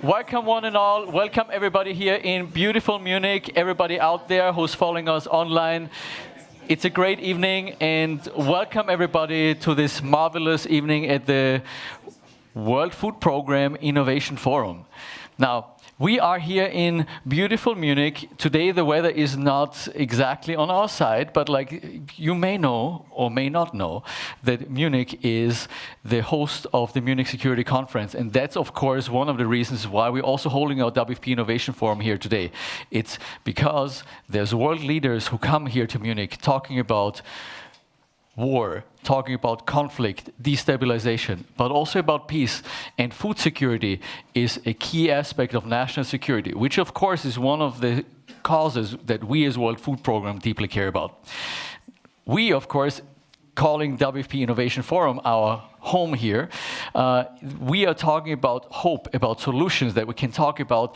Welcome one and all. Welcome everybody here in beautiful Munich, everybody out there who's following us online. It's a great evening, and welcome everybody to this marvelous evening at the World Food Program Innovation Forum. Now, we are here in beautiful Munich. Today the weather is not exactly on our side, but like you may know or may not know that Munich is the host of the Munich Security Conference, and that's of course one of the reasons why we're also holding our WFP Innovation Forum here today. It's because there's world leaders who come here to Munich talking about war, talking about conflict, destabilization, but also about peace. And food security is a key aspect of national security, which of course is one of the causes that we as World Food Program deeply care about. We, of course, calling WFP Innovation Forum our home here, we are talking about hope, about solutions, that we can talk about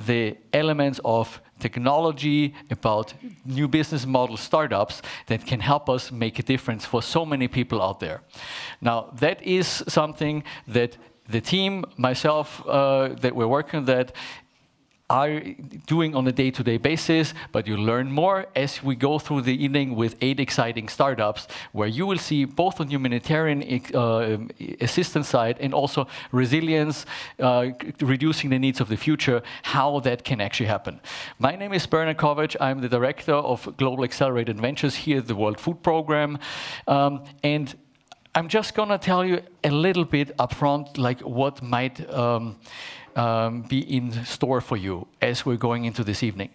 the elements of technology, about new business model startups that can help us make a difference for so many people out there. Now, that is something that the team, myself, that we're working on that, are doing on a day-to-day basis, but you learn more as we go through the evening with 8 exciting startups, where you will see both on humanitarian assistance side and also resilience, reducing the needs of the future, how that can actually happen. My name is Bernard Kovac. I'm the Director of Global Accelerated Ventures here at the World Food Program. And I'm just gonna tell you a little bit upfront, like what might be in store for you as we're going into this evening.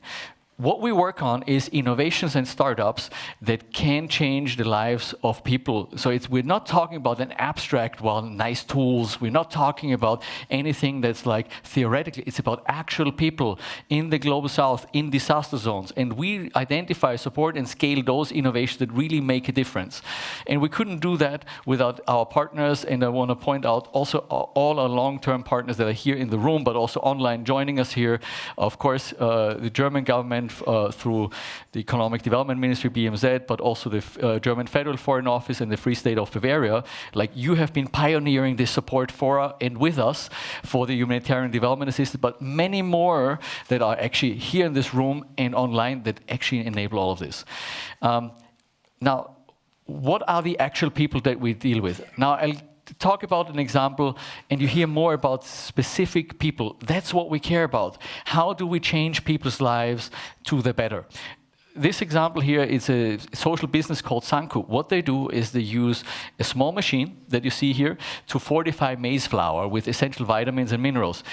What we work on is innovations and startups that can change the lives of people. So we're not talking about an abstract, well, nice tools. We're not talking about anything that's like theoretically. It's about actual people in the Global South, in disaster zones. And we identify, support, and scale those innovations that really make a difference. And we couldn't do that without our partners. And I want to point out also all our long-term partners that are here in the room, but also online joining us here. Of course, the German government, through the Economic Development Ministry, BMZ, but also the German Federal Foreign Office and the Free State of Bavaria. Like, you have been pioneering this support for and with us for the humanitarian development assistance, but many more that are actually here in this room and online that actually enable all of this. Now, what are the actual people that we deal with? Now, I'll talk about an example, and you hear more about specific people. That's what we care about. How do we change people's lives to the better? This example here is a social business called Sanku. What they do is they use a small machine that you see here to fortify maize flour with essential vitamins and minerals.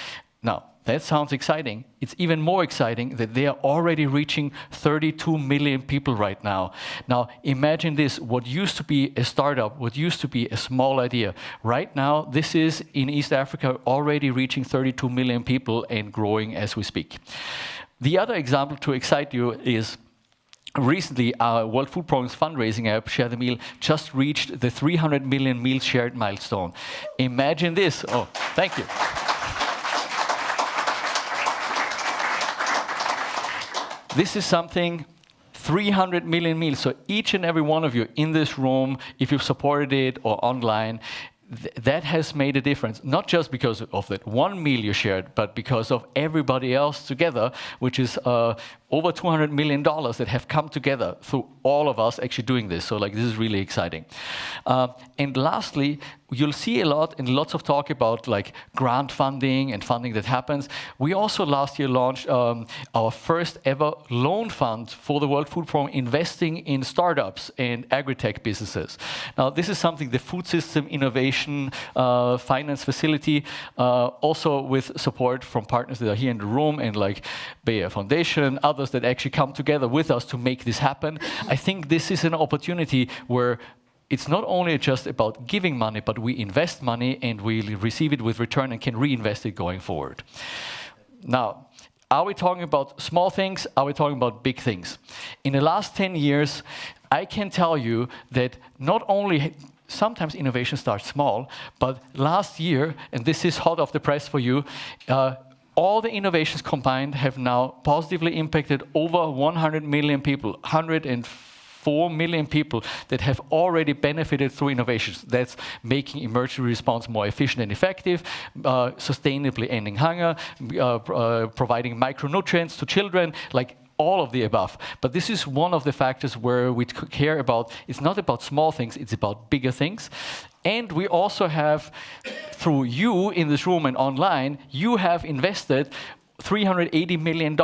Now, that sounds exciting. It's even more exciting that they are already reaching 32 million people right now. Now, imagine this, what used to be a startup, what used to be a small idea. Right now, this is in East Africa already reaching 32 million people and growing as we speak. The other example to excite you is recently, our World Food Program's fundraising app, Share the Meal, just reached the 300 million meals shared milestone. Imagine this. Oh, thank you. This is something, 300 million meals. So each and every one of you in this room, if you've supported it or online, that has made a difference, not just because of that one meal you shared, but because of everybody else together, which is over $200 million that have come together through all of us actually doing this. So like, this is really exciting. And lastly, you'll see a lot and lots of talk about like grant funding and funding that happens. We also last year launched our first ever loan fund for the World Food Program, investing in startups and agri-tech businesses. Now, this is something the Food System Innovation Finance Facility, also with support from partners that are here in the room, and like Bayer Foundation, others that actually come together with us to make this happen. I think this is an opportunity where it's not only just about giving money, but we invest money and we receive it with return and can reinvest it going forward. Now, are we talking about small things? Are we talking about big things? In the last 10 years, I can tell you that not only sometimes innovation starts small, but last year, and this is hot off the press for you, all the innovations combined have now positively impacted over 100 million people, 104 4 million people that have already benefited through innovations. That's making emergency response more efficient and effective, sustainably ending hunger, providing micronutrients to children, like all of the above. But this is one of the factors where we care about. It's not about small things, it's about bigger things. And we also have, through you in this room and online, you have invested $380 million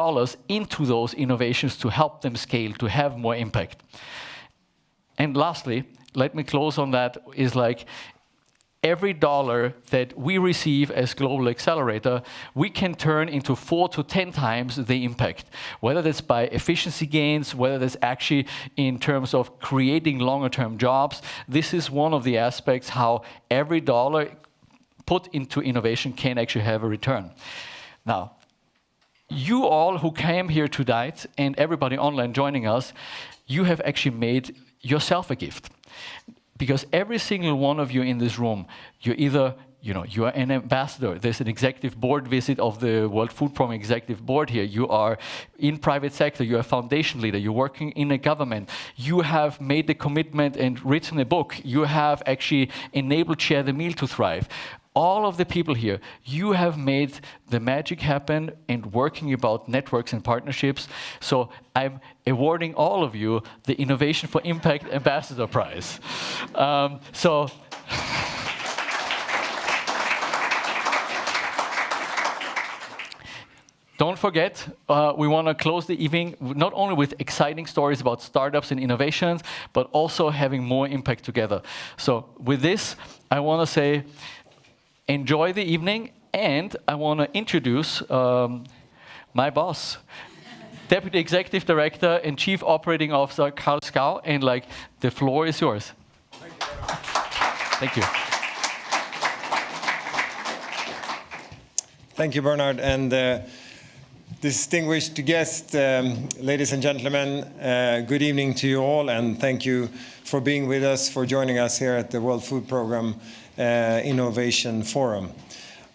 into those innovations to help them scale, to have more impact. And lastly, let me close on that, is like, every dollar that we receive as Global Accelerator, we can turn into 4 to 10 times the impact. Whether that's by efficiency gains, whether that's actually in terms of creating longer-term jobs, this is one of the aspects how every dollar put into innovation can actually have a return. Now, you all who came here tonight, and everybody online joining us, you have actually made yourself a gift. Because every single one of you in this room, you're either, you are an ambassador. There's an executive board visit of the World Food Program executive board here. You are in private sector. You're a foundation leader. You're working in a government. You have made the commitment and written a book. You have actually enabled Share the Meal to thrive. All of the people here, you have made the magic happen and working about networks and partnerships. So I'm awarding all of you the Innovation for Impact Ambassador Prize. Don't forget, we want to close the evening not only with exciting stories about startups and innovations, but also having more impact together. So with this, I want to say, enjoy the evening, and I want to introduce my boss, Deputy Executive Director and Chief Operating Officer, Karl Skau, and the floor is yours. Thank you. Thank you, Bernard, and distinguished guests, ladies and gentlemen, good evening to you all, and thank you for being with us, for joining us here at the World Food Program Innovation Forum.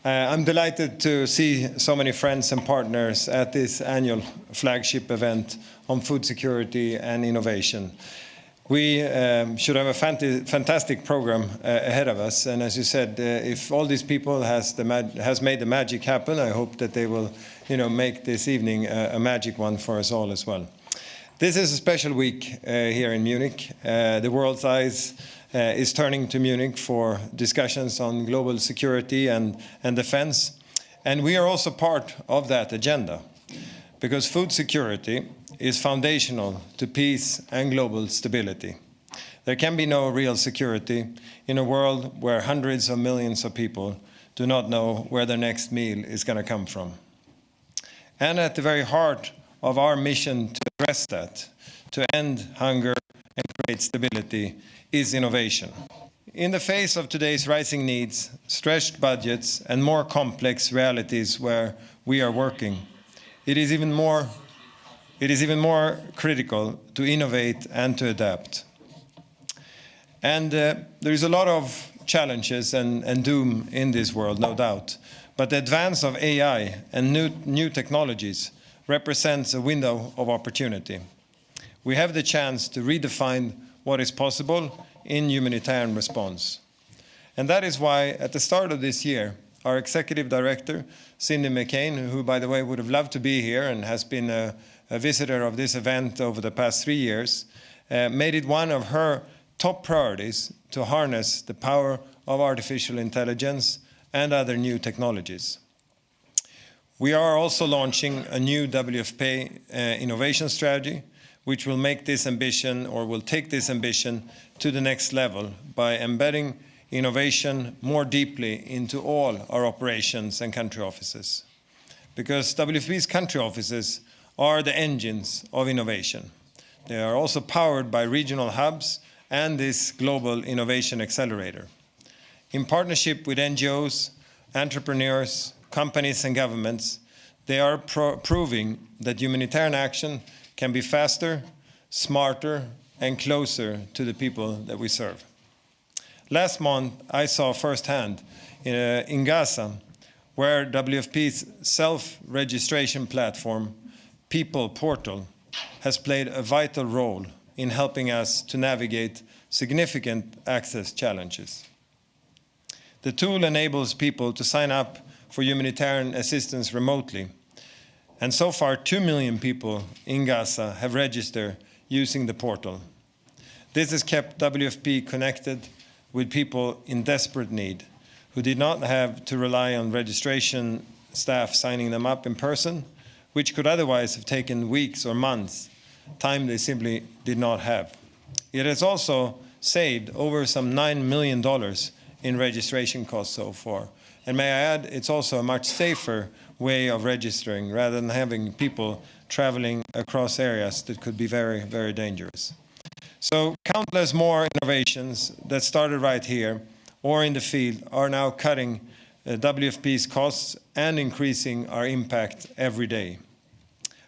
I'm delighted to see so many friends and partners at this annual flagship event on food security and innovation. We should have a fantastic program ahead of us, and as you said, if all these people has made the magic happen, I hope that they will, make this evening a magic one for us all as well. This is a special week here in Munich. The world's eyes is turning to Munich for discussions on global security and defense. And we are also part of that agenda, because food security is foundational to peace and global stability. There can be no real security in a world where hundreds of millions of people do not know where their next meal is going to come from. And at the very heart of our mission to address that, to end hunger and create stability, is innovation. In the face of today's rising needs, stretched budgets, and more complex realities where we are working, it is even more critical to innovate and to adapt. And there is a lot of challenges and doom in this world, no doubt. But the advance of AI and new technologies represents a window of opportunity. We have the chance to redefine what is possible in humanitarian response. And that is why, at the start of this year, our Executive Director, Cindy McCain, who, by the way, would have loved to be here and has been a visitor of this event over the past 3 years, made it one of her top priorities to harness the power of artificial intelligence and other new technologies. We are also launching a new WFP innovation strategy, which will make this ambition, or will take this ambition to the next level by embedding innovation more deeply into all our operations and country offices. Because WFP's country offices are the engines of innovation. They are also powered by regional hubs and this global innovation accelerator. In partnership with NGOs, entrepreneurs, companies and governments, they are proving that humanitarian action can be faster, smarter, and closer to the people that we serve. Last month, I saw firsthand in Gaza, where WFP's self-registration platform, People Portal, has played a vital role in helping us to navigate significant access challenges. The tool enables people to sign up for humanitarian assistance remotely. And so far, 2 million people in Gaza have registered using the portal. This has kept WFP connected with people in desperate need who did not have to rely on registration staff signing them up in person, which could otherwise have taken weeks or months, time they simply did not have. It has also saved over some $9 million in registration costs so far. And may I add, it's also a much safer way of registering rather than having people traveling across areas that could be very, very dangerous. So countless more innovations that started right here or in the field are now cutting WFP's costs and increasing our impact every day.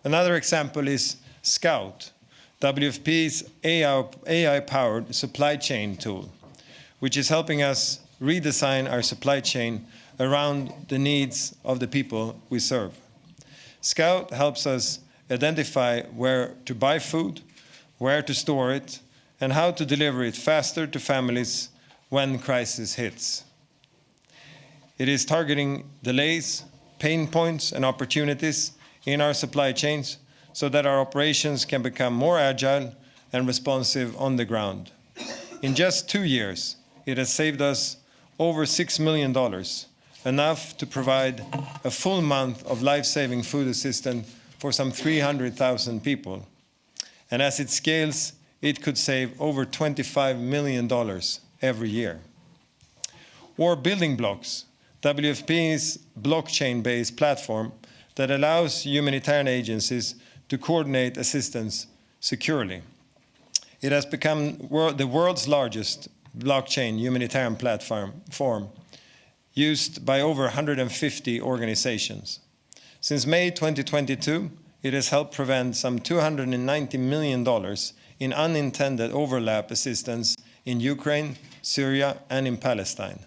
Another example is Scout, WFP's AI-powered supply chain tool, which is helping us redesign our supply chain around the needs of the people we serve. Scout helps us identify where to buy food, where to store it, and how to deliver it faster to families when crisis hits. It is targeting delays, pain points, and opportunities in our supply chains so that our operations can become more agile and responsive on the ground. In just 2 years, it has saved us over $6 million, enough to provide a full month of life-saving food assistance for some 300,000 people. And as it scales, it could save over $25 million every year. Or Building Blocks, WFP's blockchain-based platform that allows humanitarian agencies to coordinate assistance securely. It has become the world's largest blockchain humanitarian platform used by over 150 organizations. Since May 2022, it has helped prevent some $290 million in unintended overlap assistance in Ukraine, Syria, and in Palestine.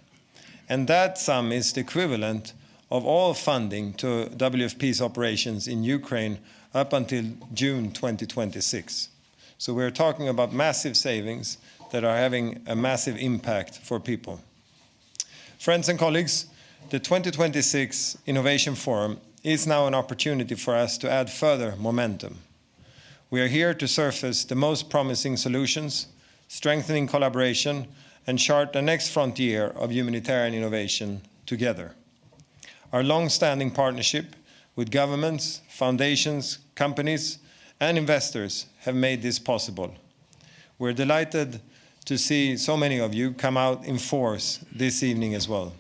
And that sum is the equivalent of all funding to WFP's operations in Ukraine up until June 2026. So we're talking about massive savings that are having a massive impact for people. Friends and colleagues, the 2026 Innovation Forum is now an opportunity for us to add further momentum. We are here to surface the most promising solutions, strengthening collaboration, and chart the next frontier of humanitarian innovation together. Our long-standing partnership with governments, foundations, companies, and investors have made this possible. We're delighted to see so many of you come out in force this evening as well.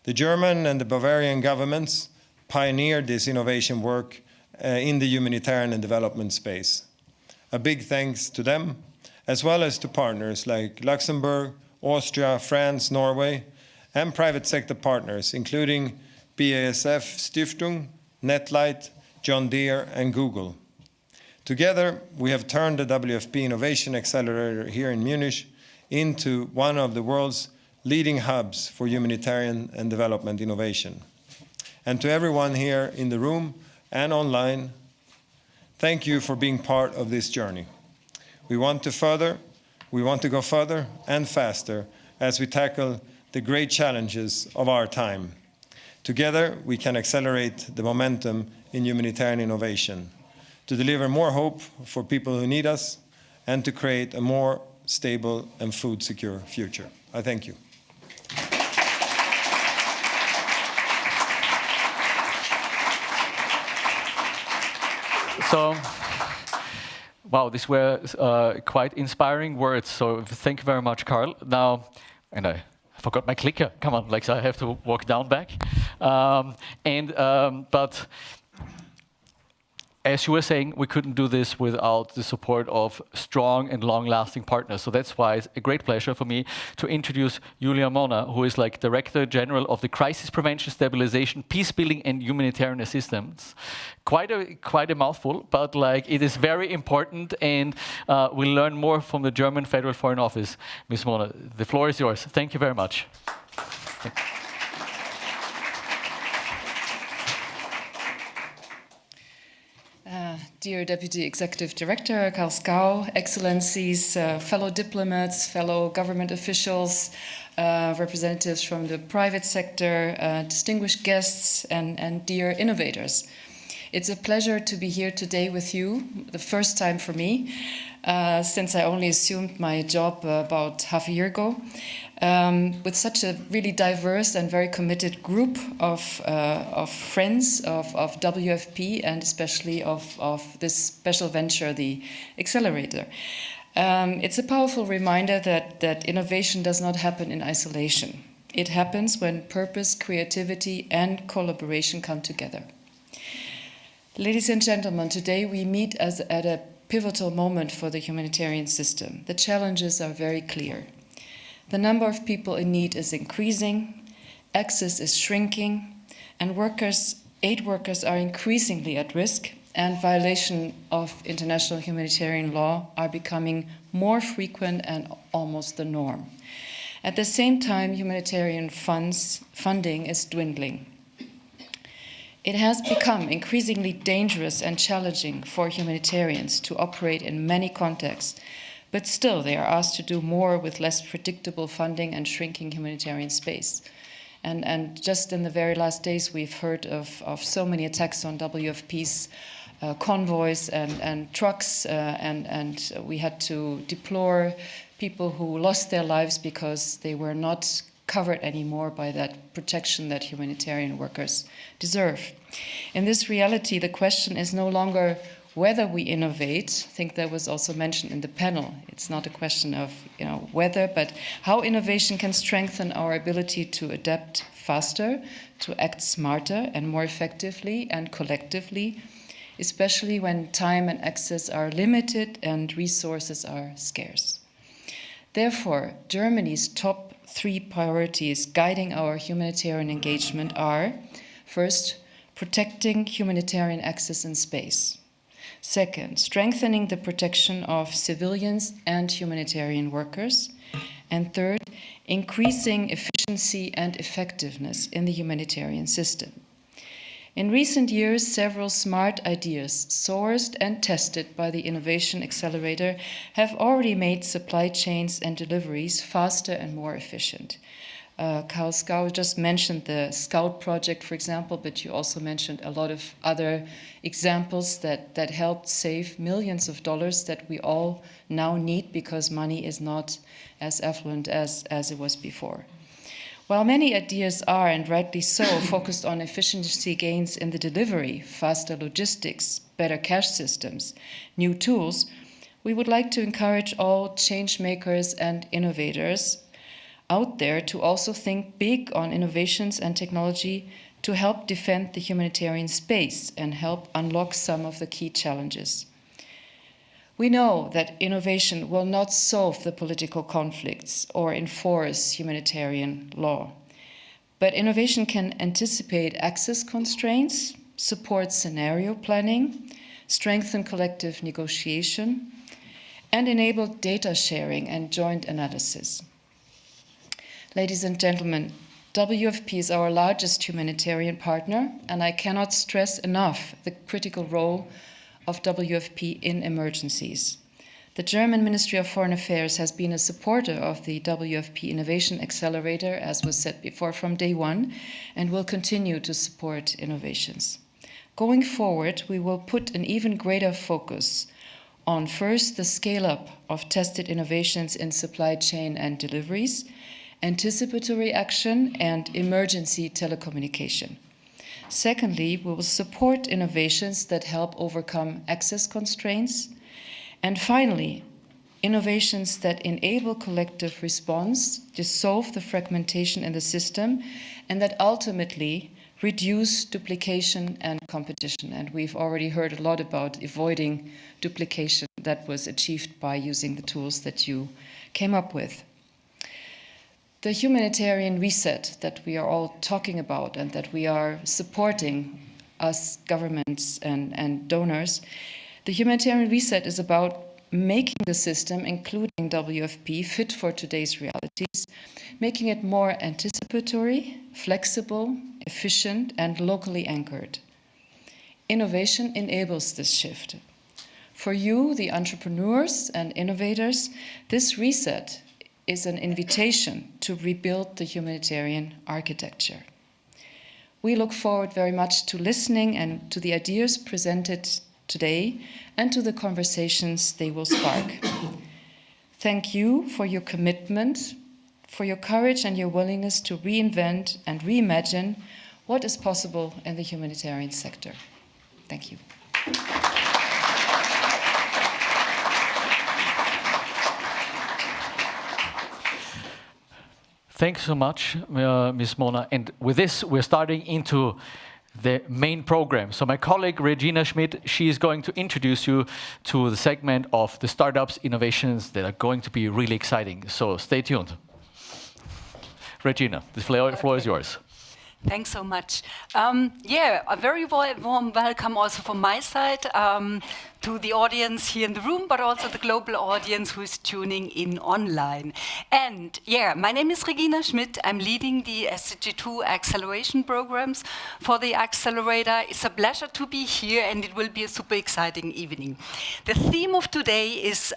The German and the Bavarian governments pioneered this innovation work in the humanitarian and development space. A big thanks to them, as well as to partners like Luxembourg, Austria, France, Norway, and private sector partners, including BASF Stiftung, Netlight, John Deere, and Google. Together, we have turned the WFP Innovation Accelerator here in Munich into one of the world's leading hubs for humanitarian and development innovation. And to everyone here in the room and online, thank you for being part of this journey. We want to go further and faster as we tackle the great challenges of our time. Together, we can accelerate the momentum in humanitarian innovation to deliver more hope for people who need us and to create a more stable and food-secure future. I thank you. So, wow, these were quite inspiring words. So thank you very much, Carl. Now, and I forgot my clicker. Come on, like I have to walk down back. But as you were saying, we couldn't do this without the support of strong and long-lasting partners. So that's why it's a great pleasure for me to introduce Julia Mona, who is like Director General of the Crisis Prevention, Stabilization, Peacebuilding and Humanitarian Assistance. Quite a mouthful, but like it is very important, and we'll learn more from the German Federal Foreign Office. Ms. Mona, the floor is yours. Thank you very much. Dear Deputy Executive Director Karl Skau, Excellencies, fellow diplomats, fellow government officials, representatives from the private sector, distinguished guests, and dear innovators. It's a pleasure to be here today with you, the first time for me, since I only assumed my job about half a year ago, with such a really diverse and very committed group of friends of WFP and especially of this special venture, the Accelerator. It's a powerful reminder that innovation does not happen in isolation. It happens when purpose, creativity, and collaboration come together. Ladies and gentlemen, today we meet at a pivotal moment for the humanitarian system. The challenges are very clear. The number of people in need is increasing, access is shrinking, and aid workers are increasingly at risk, and violation of international humanitarian law are becoming more frequent and almost the norm. At the same time, humanitarian funding is dwindling. It has become increasingly dangerous and challenging for humanitarians to operate in many contexts, but still they are asked to do more with less predictable funding and shrinking humanitarian space. And just in the very last days, we've heard of so many attacks on WFP's convoys and trucks, and we had to deplore people who lost their lives because they were not covered anymore by that protection that humanitarian workers deserve. In this reality, the question is no longer whether we innovate. I think that was also mentioned in the panel. It's not a question of whether, but how innovation can strengthen our ability to adapt faster, to act smarter and more effectively and collectively, especially when time and access are limited and resources are scarce. Therefore, Germany's top 3 priorities guiding our humanitarian engagement are: first, protecting humanitarian access in space; second, strengthening the protection of civilians and humanitarian workers; and third, increasing efficiency and effectiveness in the humanitarian system. In recent years, several smart ideas, sourced and tested by the Innovation Accelerator, have already made supply chains and deliveries faster and more efficient. Karl Skau just mentioned the Scout project, for example, but you also mentioned a lot of other examples that helped save millions of dollars that we all now need because money is not as affluent as it was before. While many ideas are, and rightly so, focused on efficiency gains in the delivery, faster logistics, better cash systems, new tools, we would like to encourage all change makers and innovators out there to also think big on innovations and technology to help defend the humanitarian space and help unlock some of the key challenges. We know that innovation will not solve the political conflicts or enforce humanitarian law, but innovation can anticipate access constraints, support scenario planning, strengthen collective negotiation, and enable data sharing and joint analysis. Ladies and gentlemen, WFP is our largest humanitarian partner, and I cannot stress enough the critical role of WFP in emergencies. The German Ministry of Foreign Affairs has been a supporter of the WFP Innovation Accelerator, as was said before, from day one, and will continue to support innovations. Going forward, we will put an even greater focus on, first, the scale-up of tested innovations in supply chain and deliveries, anticipatory action, and emergency telecommunication. Secondly, we will support innovations that help overcome access constraints. And finally, innovations that enable collective response, dissolve the fragmentation in the system, and that ultimately reduce duplication and competition. And we've already heard a lot about avoiding duplication that was achieved by using the tools that you came up with. The humanitarian reset that we are all talking about and that we are supporting, us governments and donors, the humanitarian reset is about making the system, including WFP, fit for today's realities, making it more anticipatory, flexible, efficient, and locally anchored. Innovation enables this shift. For you, the entrepreneurs and innovators, this reset is an invitation to rebuild the humanitarian architecture. We look forward very much to listening and to the ideas presented today and to the conversations they will spark. Thank you for your commitment, for your courage and your willingness to reinvent and reimagine what is possible in the humanitarian sector. Thank you. Thanks so much, Ms. Mona. And with this, we're starting into the main program. So my colleague, Regina Schmidt, she is going to introduce you to the segment of the startups innovations that are going to be really exciting. So stay tuned. Regina, the floor is yours. Thanks so much. A very warm welcome also from my side to the audience here in the room, but also the global audience who is tuning in online. And my name is Regina Schmidt. I'm leading the SDG2 acceleration programs for the accelerator. It's a pleasure to be here, and it will be a super exciting evening. The theme of today is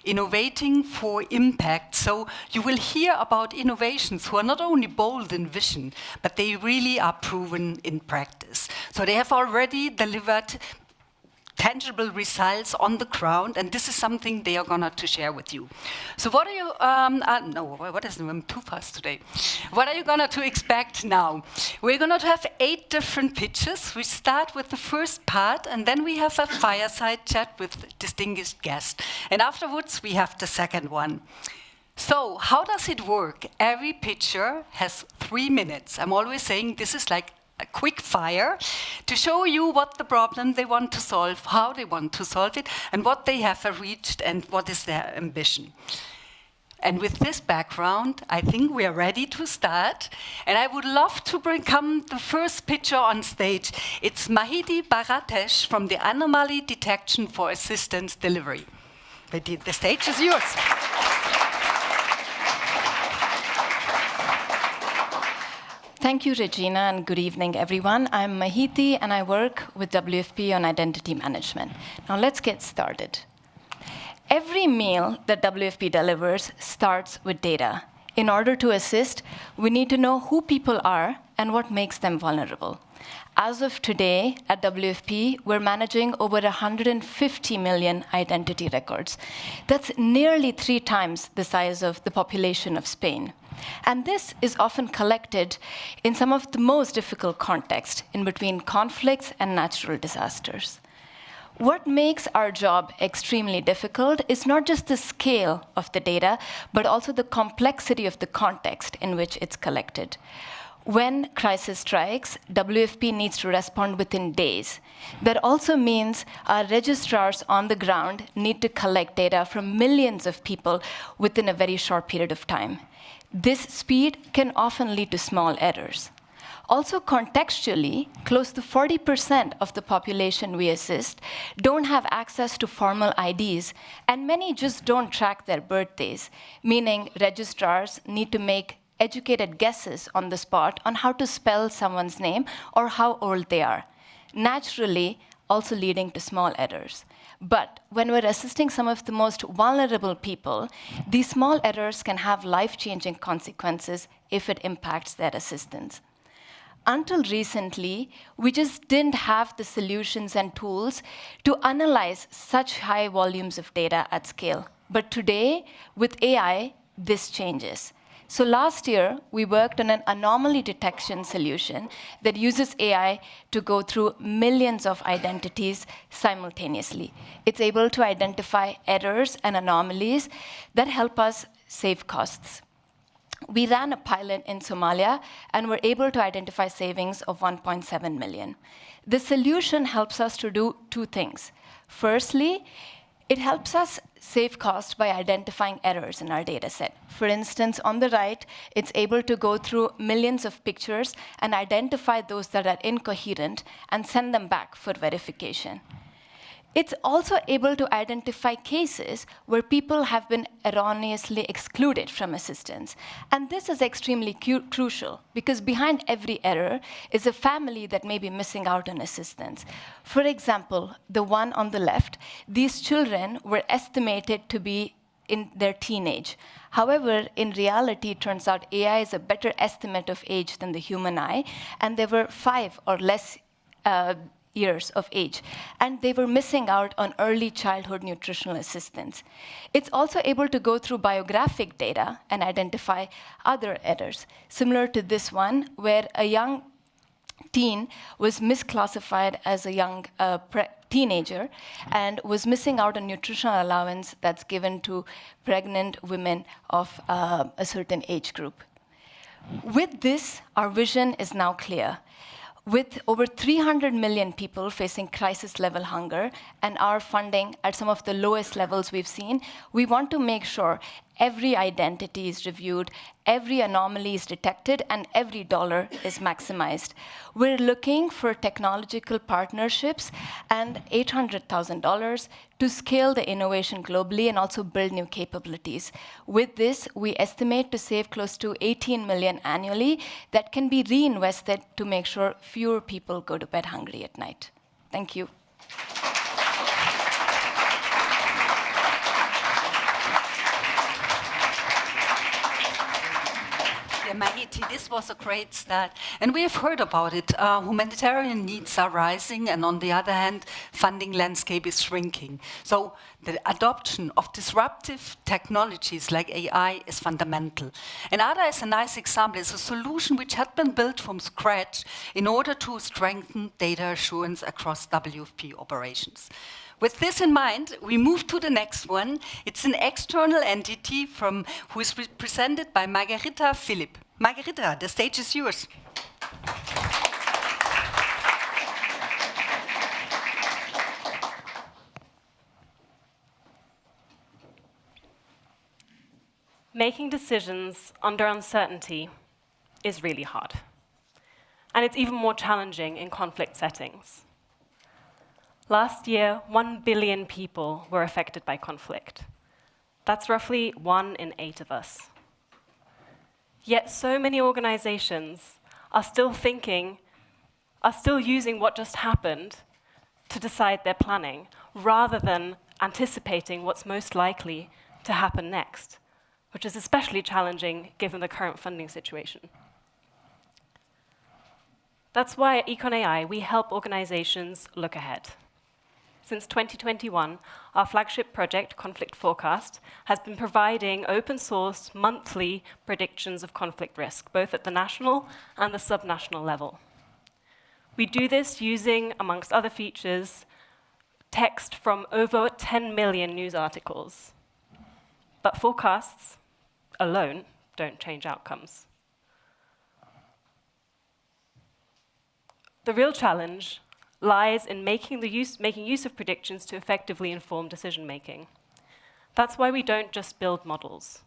innovating for impact. So you will hear about innovations who are not only bold in vision, but they really are proven in practice. So they have already delivered tangible results on the ground, and this is something they are gonna to share with you. So what are you, I'm too fast today. What are you gonna to expect now? We're gonna have 8 different pitches. We start with the first part, and then we have a fireside chat with distinguished guests. And afterwards, we have the second one. So how does it work? Every pitcher has 3 minutes. I'm always saying this is like a quick fire to show you what the problem they want to solve, how they want to solve it, and what they have reached and what is their ambition. And with this background, I think we are ready to start. And I would love to come the first pitcher on stage. It's Mahidi Baratesh from the Anomaly Detection for Assistance Delivery. The stage is yours. Thank you, Regina, and good evening, everyone. I'm Mahiti, and I work with WFP on identity management. Now, let's get started. Every meal that WFP delivers starts with data. In order to assist, we need to know who people are and what makes them vulnerable. As of today, at WFP, we're managing over 150 million identity records. That's nearly 3 times the size of the population of Spain. And this is often collected in some of the most difficult contexts, in between conflicts and natural disasters. What makes our job extremely difficult is not just the scale of the data, but also the complexity of the context in which it's collected. When crisis strikes, WFP needs to respond within days. That also means our registrars on the ground need to collect data from millions of people within a very short period of time. This speed can often lead to small errors. Also, contextually, close to 40% of the population we assist don't have access to formal IDs, and many just don't track their birthdays, meaning registrars need to make educated guesses on the spot on how to spell someone's name or how old they are, naturally also leading to small errors. But when we're assisting some of the most vulnerable people, these small errors can have life-changing consequences if it impacts their assistance. Until recently, we just didn't have the solutions and tools to analyze such high volumes of data at scale. But today, with AI, this changes. So last year, we worked on an anomaly detection solution that uses AI to go through millions of identities simultaneously. It's able to identify errors and anomalies that help us save costs. We ran a pilot in Somalia and were able to identify savings of 1.7 million. The solution helps us to do 2 things. Firstly, it helps us save cost by identifying errors in our data set. For instance, on the right, it's able to go through millions of pictures and identify those that are incoherent and send them back for verification. It's also able to identify cases where people have been erroneously excluded from assistance. And this is extremely crucial, because behind every error is a family that may be missing out on assistance. For example, the one on the left, these children were estimated to be in their teenage. However, in reality, it turns out AI is a better estimate of age than the human eye, and they were 5 or less years of age, and they were missing out on early childhood nutritional assistance. It's also able to go through biographic data and identify other errors, similar to this one, where a young teen was misclassified as a young teenager and was missing out on nutritional allowance that's given to pregnant women of a certain age group. With this, our vision is now clear. With over 300 million people facing crisis-level hunger and our funding at some of the lowest levels we've seen, we want to make sure every identity is reviewed, every anomaly is detected, and every dollar is maximized. We're looking for technological partnerships and $800,000 to scale the innovation globally and also build new capabilities. With this, we estimate to save close to 18 million annually that can be reinvested to make sure fewer people go to bed hungry at night. Thank you. Mahiti, this was a great start. And we have heard about it. Humanitarian needs are rising, and on the other hand, funding landscape is shrinking. So the adoption of disruptive technologies like AI is fundamental. And ADA is a nice example. It's a solution which had been built from scratch in order to strengthen data assurance across WFP operations. With this in mind, we move to the next one. It's an external entity who is represented by Margherita Philipp. Margherita, the stage is yours. Making decisions under uncertainty is really hard. And it's even more challenging in conflict settings. Last year, 1 billion people were affected by conflict. That's roughly 1 in 8 of us. Yet so many organizations are still using what just happened to decide their planning, rather than anticipating what's most likely to happen next, which is especially challenging given the current funding situation. That's why at Econ AI, we help organizations look ahead. Since 2021, our flagship project, Conflict Forecast, has been providing open-source monthly predictions of conflict risk, both at the national and the subnational level. We do this using, amongst other features, text from over 10 million news articles. But forecasts alone don't change outcomes. The real challenge lies in making use of predictions to effectively inform decision-making. That's why we don't just build models.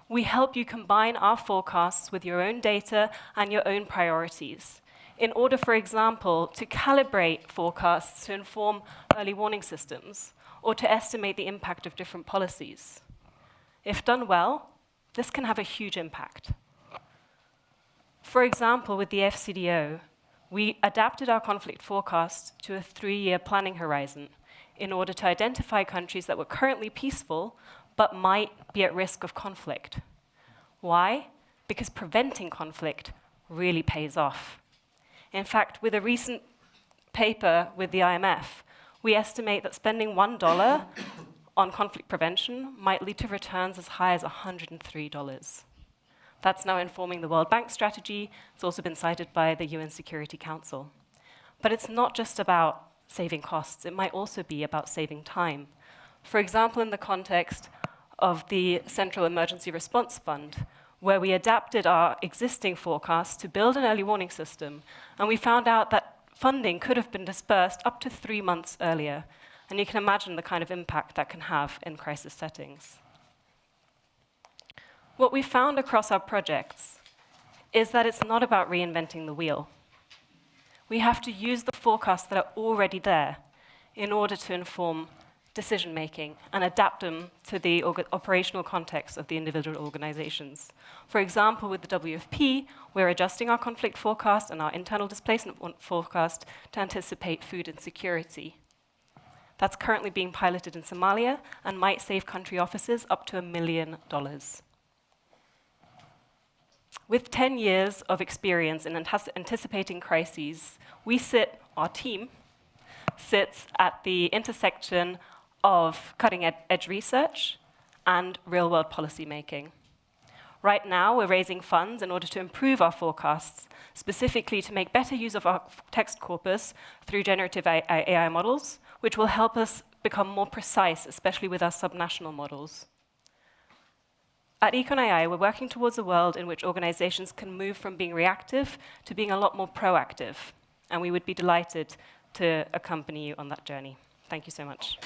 We help you combine our forecasts with your own data and your own priorities in order, for example, to calibrate forecasts to inform early warning systems or to estimate the impact of different policies. If done well, this can have a huge impact. For example, with the FCDO, we adapted our conflict forecast to a 3-year planning horizon in order to identify countries that were currently peaceful but might be at risk of conflict. Why? Because preventing conflict really pays off. In fact, with a recent paper with the IMF, we estimate that spending $1 on conflict prevention might lead to returns as high as $103. That's now informing the World Bank strategy. It's also been cited by the UN Security Council. But it's not just about saving costs. It might also be about saving time. For example, in the context of the Central Emergency Response Fund, where we adapted our existing forecasts to build an early warning system, and we found out that funding could have been dispersed up to 3 months earlier. And you can imagine the kind of impact that can have in crisis settings. What we found across our projects is that it's not about reinventing the wheel. We have to use the forecasts that are already there in order to inform decision-making and adapt them to the operational context of the individual organizations. For example, with the WFP, we're adjusting our conflict forecast and our internal displacement forecast to anticipate food insecurity. That's currently being piloted in Somalia and might save country offices up to $1 million. With 10 years of experience in anticipating crises, our team sits at the intersection of cutting-edge research and real-world policy making. Right now, we're raising funds in order to improve our forecasts, specifically to make better use of our text corpus through generative AI models, which will help us become more precise, especially with our subnational models. At Econ.ai, we're working towards a world in which organizations can move from being reactive to being a lot more proactive, and we would be delighted to accompany you on that journey. Thank you so much.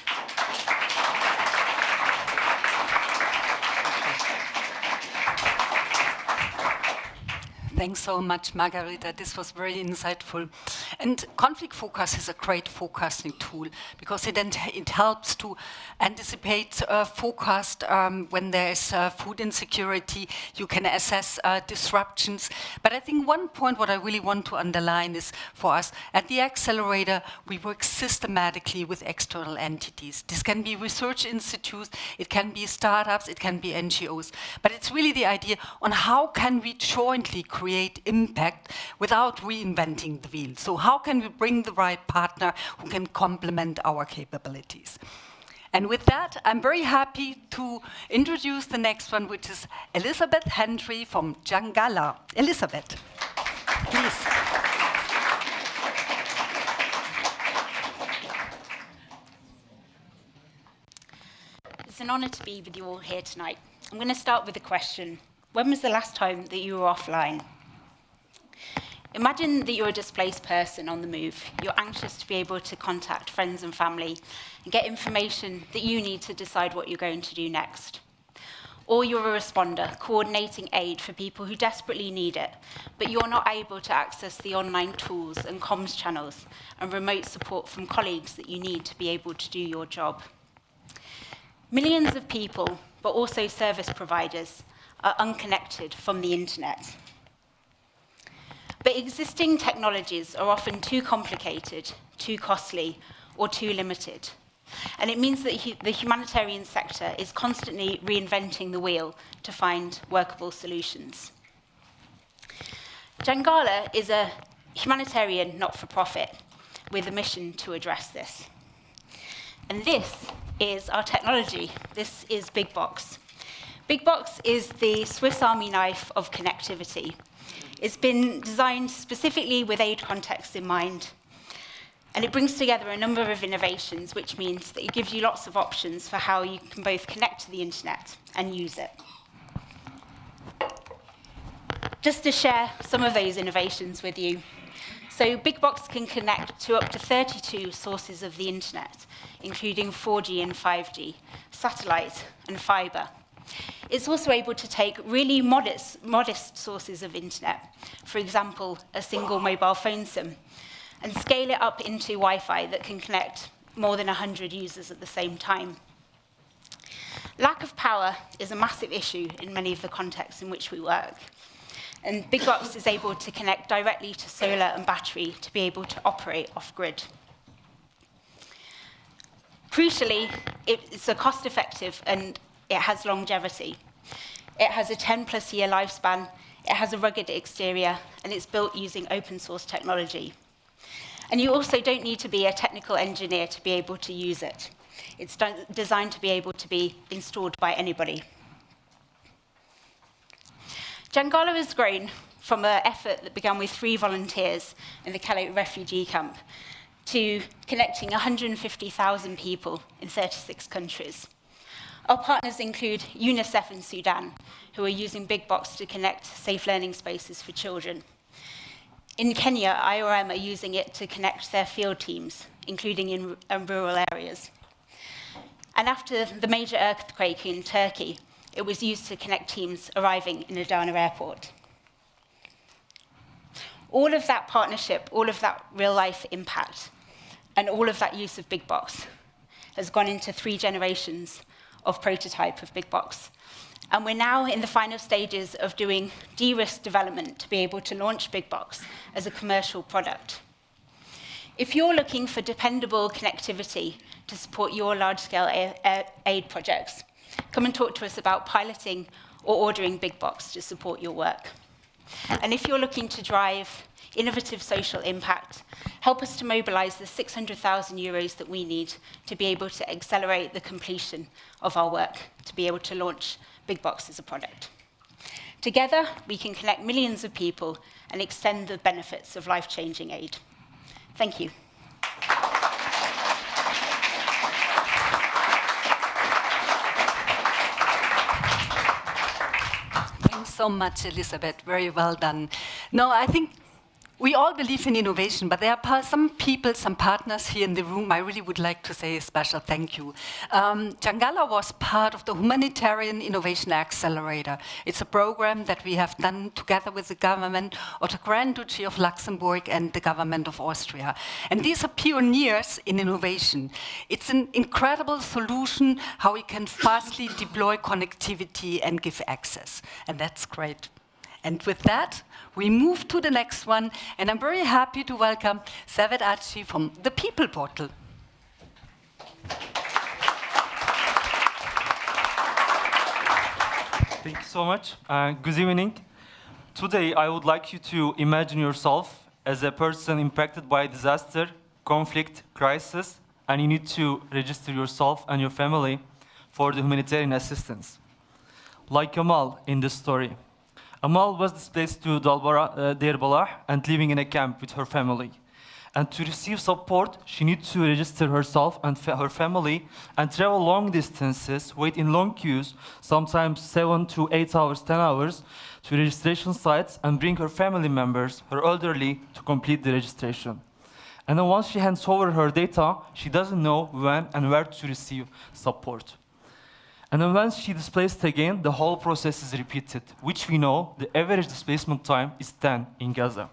Thanks so much, Margarita. This was very insightful. And conflict focus is a great forecasting tool because it helps to anticipate forecast when there is food insecurity. You can assess disruptions. But I think one point what I really want to underline is for us, at the Accelerator, we work systematically with external entities. This can be research institutes, it can be startups, it can be NGOs. But it's really the idea on how can we jointly create impact without reinventing the wheel. So how can we bring the right partner who can complement our capabilities? And with that, I'm very happy to introduce the next one, which is Elizabeth Hendry from Jangala. Elizabeth, please. It's an honor to be with you all here tonight. I'm going to start with a question. When was the last time that you were offline? Imagine that you're a displaced person on the move. You're anxious to be able to contact friends and family and get information that you need to decide what you're going to do next. Or you're a responder, coordinating aid for people who desperately need it, but you're not able to access the online tools and comms channels and remote support from colleagues that you need to be able to do your job. Millions of people, but also service providers, are unconnected from the internet. But existing technologies are often too complicated, too costly, or too limited. And it means that the humanitarian sector is constantly reinventing the wheel to find workable solutions. Jangala is a humanitarian not-for-profit with a mission to address this. And this is our technology. This is Big Box. Big Box is the Swiss Army knife of connectivity. It's been designed specifically with aid context in mind. And it brings together a number of innovations, which means that it gives you lots of options for how you can both connect to the internet and use it. Just to share some of those innovations with you. So Big Box can connect to up to 32 sources of the internet, including 4G and 5G, satellite and fiber. It's also able to take really modest sources of internet, for example, a single mobile phone SIM, and scale it up into Wi-Fi that can connect more than 100 users at the same time. Lack of power is a massive issue in many of the contexts in which we work. And Big Box is able to connect directly to solar and battery to be able to operate off-grid. Crucially, it's a cost-effective and it has longevity. It has a 10+ year lifespan, it has a rugged exterior, and it's built using open source technology. And you also don't need to be a technical engineer to be able to use it. It's designed to be able to be installed by anybody. Jangala has grown from an effort that began with 3 volunteers in the Calais refugee camp to connecting 150,000 people in 36 countries. Our partners include UNICEF in Sudan, who are using Big Box to connect safe learning spaces for children. In Kenya, IOM are using it to connect their field teams, including in rural areas. And after the major earthquake in Turkey, it was used to connect teams arriving in Adana airport. All of that partnership, all of that real-life impact, and all of that use of big box has gone into 3 generations of prototype of big box. And we're now in the final stages of doing de-risk development to be able to launch big box as a commercial product. If you're looking for dependable connectivity to support your large-scale aid projects, come and talk to us about piloting or ordering big box to support your work. And if you're looking to drive innovative social impact, help us to mobilize the 600,000 euros that we need to be able to accelerate the completion of our work, to be able to launch big box as a product. Together, we can connect millions of people and extend the benefits of life-changing aid. Thank you. Thanks so much, Elizabeth. Very well done. No, I think we all believe in innovation, but there are some people, some partners here in the room I really would like to say a special thank you. Jangala was part of the Humanitarian Innovation Accelerator. It's a program that we have done together with the government of the Grand Duchy of Luxembourg and the government of Austria. And these are pioneers in innovation. It's an incredible solution how we can fastly deploy connectivity and give access. And that's great. And with that, we move to the next one, and I'm very happy to welcome Savet Achi from the People Portal. Thank you so much. Good evening. Today, I would like you to imagine yourself as a person impacted by disaster, conflict, crisis, and you need to register yourself and your family for the humanitarian assistance. Like Amal in this story. Amal was displaced to Deir Balah and living in a camp with her family. And to receive support, she needs to register herself and her family and travel long distances, wait in long queues, sometimes 7 to 8 hours, 10 hours, to registration sites and bring her family members, her elderly, to complete the registration. And then once she hands over her data, she doesn't know when and where to receive support. And then once she displaced again, the whole process is repeated, which we know the average displacement time is 10 in Gaza.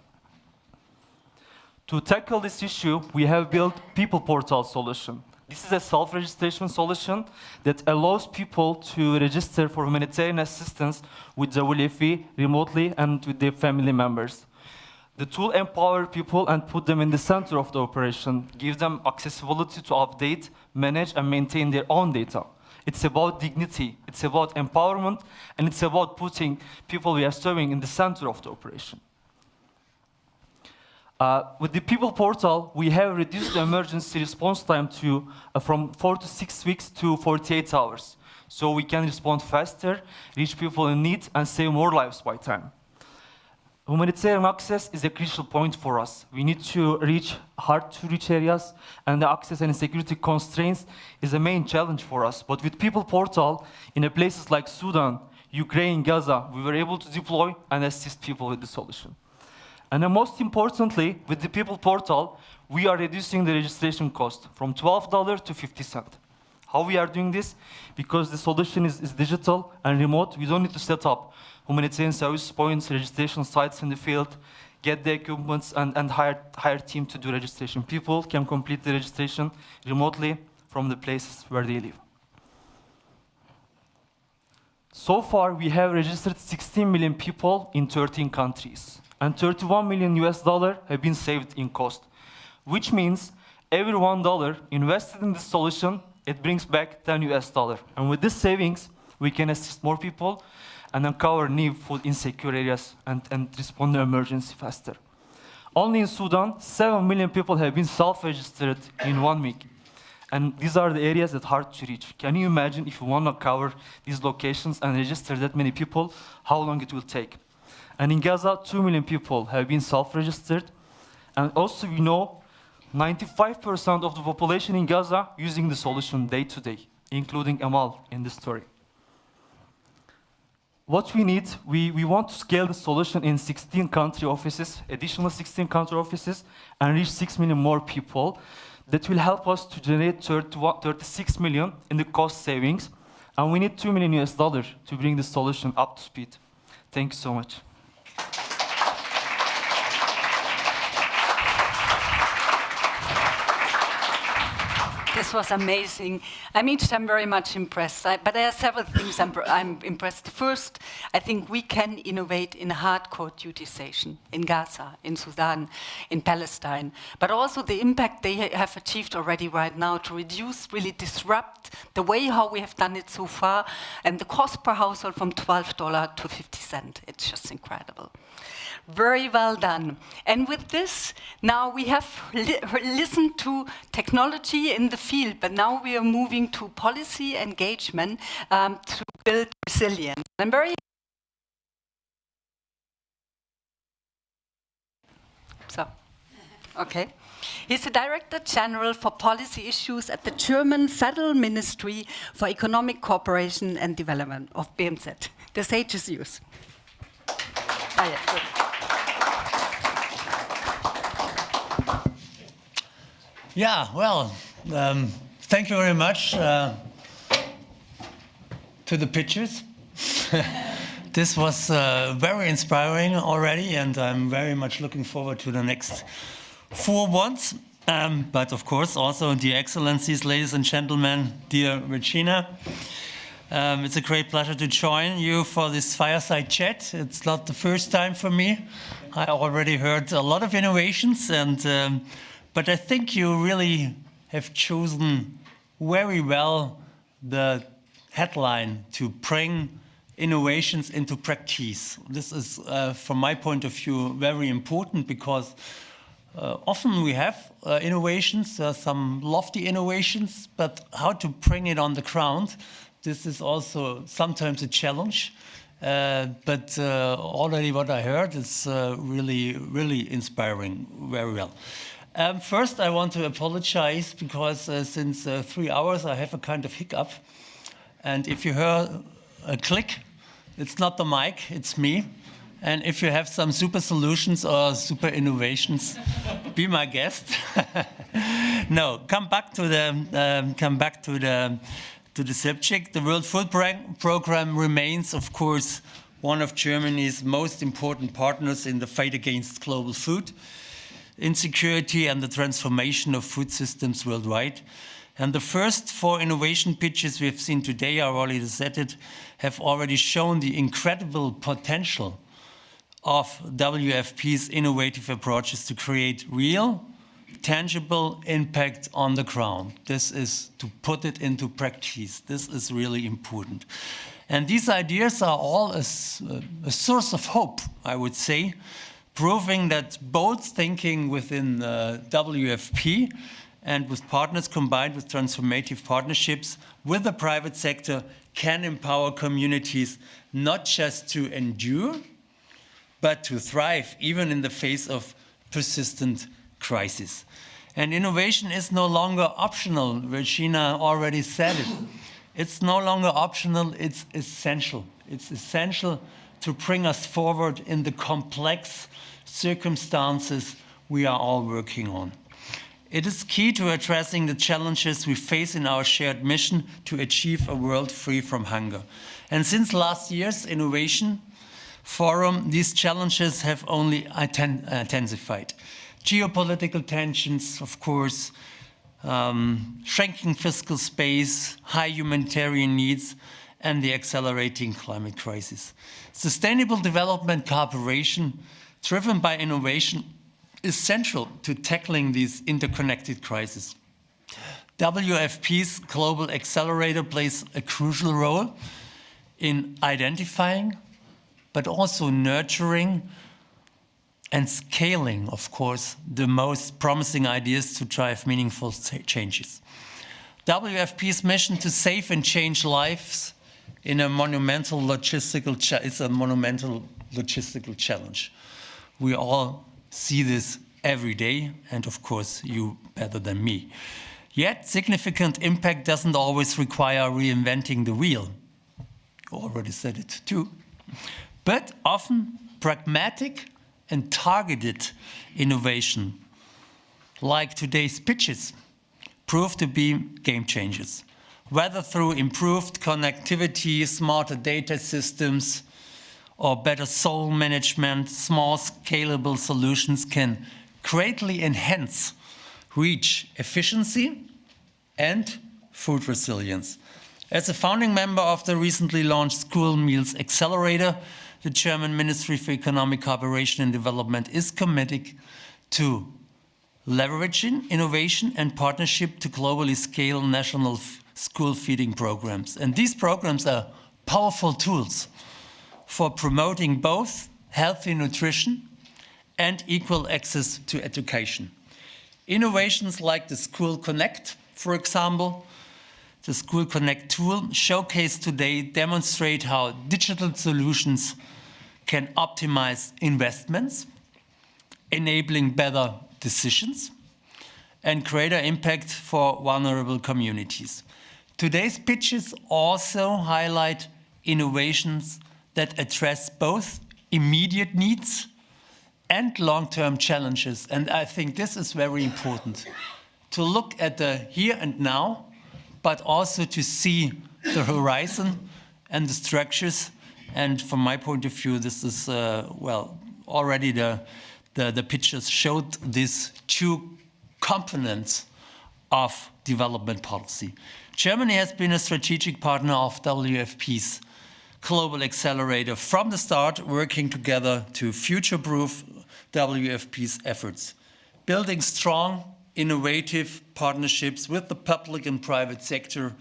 To tackle this issue, we have built People Portal solution. This is a self-registration solution that allows people to register for humanitarian assistance with the WFP remotely and with their family members. The tool empowers people and put them in the center of the operation, gives them accessibility to update, manage, and maintain their own data. It's about dignity, it's about empowerment, and it's about putting people we are serving in the center of the operation. With the People Portal, we have reduced the emergency response time to from 4 to 6 weeks to 48 hours. So we can respond faster, reach people in need, and save more lives by time. Humanitarian access is a crucial point for us. We need to reach hard-to-reach areas, and the access and security constraints is a main challenge for us. But with People Portal, in places like Sudan, Ukraine, Gaza, we were able to deploy and assist people with the solution. And then most importantly, with the People Portal, we are reducing the registration cost from $12 to 50 cents. How we are doing this? Because the solution is digital and remote. We don't need to set up humanitarian service points, registration sites in the field, get the equipment, and hire team to do registration. People can complete the registration remotely from the places where they live. So far, we have registered 16 million people in 13 countries, and $31 million have been saved in cost, which means every $1 invested in this solution, it brings back $10. And with these savings, we can assist more people and uncover new food insecure areas and respond to emergency faster. Only in Sudan, 7 million people have been self-registered in 1 week. And these are the areas that are hard to reach. Can you imagine if you want to cover these locations and register that many people, how long it will take? And in Gaza, 2 million people have been self-registered. And also we know 95% of the population in Gaza using the solution day to day, including Amal in this story. What we need, we want to scale the solution in 16 country offices, additional 16 country offices, and reach 6 million more people. That will help us to generate 36 million in the cost savings, and we need $2 million to bring the solution up to speed. Thank you so much. This was amazing. I'm each time very much impressed. But there are several things I'm impressed. First, I think we can innovate in hardcore duty station in Gaza, in Sudan, in Palestine. But also the impact they have achieved already right now to reduce, really disrupt the way how we have done it so far, and the cost per household from $12 to 50 cents. It's just incredible. Very well done. And with this, now we have listened to technology in the field, but now we are moving to policy engagement to build resilience. I'm very okay. He's the Director General for Policy Issues at the German Federal Ministry for Economic Cooperation and Development of BMZ. The stage is yours. Ah, yeah, good. Yeah, well, thank you very much to the pictures. This was very inspiring already, and I'm very much looking forward to the next 4 ones. But of course, also, dear Excellencies, ladies and gentlemen, dear Regina, it's a great pleasure to join you for this fireside chat. It's not the first time for me. I already heard a lot of innovations, and but I think you really have chosen very well the headline to bring innovations into practice. This is, from my point of view, very important because often we have innovations, some lofty innovations, but how to bring it on the ground, this is also sometimes a challenge. But already what I heard is really, really inspiring very well. First, I want to apologize because since 3 hours I have a kind of hiccup. And if you hear a click, it's not the mic, it's me. And if you have some super solutions or super innovations, be my guest. No, come back to the subject. The World Food Programme remains, of course, one of Germany's most important partners in the fight against global food insecurity and the transformation of food systems worldwide. And the first 4 innovation pitches we have seen today, I already said it, have already shown the incredible potential of WFP's innovative approaches to create real, tangible impact on the ground. This is to put it into practice. This is really important. And these ideas are all a source of hope, I would say, proving that both thinking within WFP and with partners combined with transformative partnerships with the private sector can empower communities not just to endure, but to thrive even in the face of persistent crisis. And innovation is no longer optional. Regina already said it. It's no longer optional, it's essential. It's essential to bring us forward in the complex circumstances we are all working on. It is key to addressing the challenges we face in our shared mission to achieve a world free from hunger. And since last year's Innovation Forum, these challenges have only intensified. Geopolitical tensions, of course, shrinking fiscal space, high humanitarian needs, and the accelerating climate crisis. Sustainable development cooperation, driven by innovation, is central to tackling these interconnected crises. WFP's Global Accelerator plays a crucial role in identifying, but also nurturing and scaling, of course, the most promising ideas to drive meaningful changes. WFP's mission to save and change lives in a monumental logistical challenge. We all see this every day, and of course, you better than me. Yet, significant impact doesn't always require reinventing the wheel. You already said it too. But often, pragmatic and targeted innovation, like today's pitches, prove to be game changers. Whether through improved connectivity, smarter data systems, or better soil management, small scalable solutions can greatly enhance reach efficiency and food resilience. As a founding member of the recently launched School Meals Accelerator, the German Ministry for Economic Cooperation and Development is committed to leveraging innovation and partnership to globally scale national school feeding programs. And these programs are powerful tools for promoting both healthy nutrition and equal access to education. Innovations like the School Connect, for example, the School Connect tool showcased today demonstrate how digital solutions can optimize investments, enabling better decisions and greater impact for vulnerable communities. Today's pitches also highlight innovations that address both immediate needs and long-term challenges. And I think this is very important, to look at the here and now, but also to see the horizon and the structures. And from my point of view, this is, well, already the pictures showed these two components of development policy. Germany has been a strategic partner of WFP's Global Accelerator from the start, working together to future-proof WFP's efforts, building strong, innovative partnerships with the public and private sector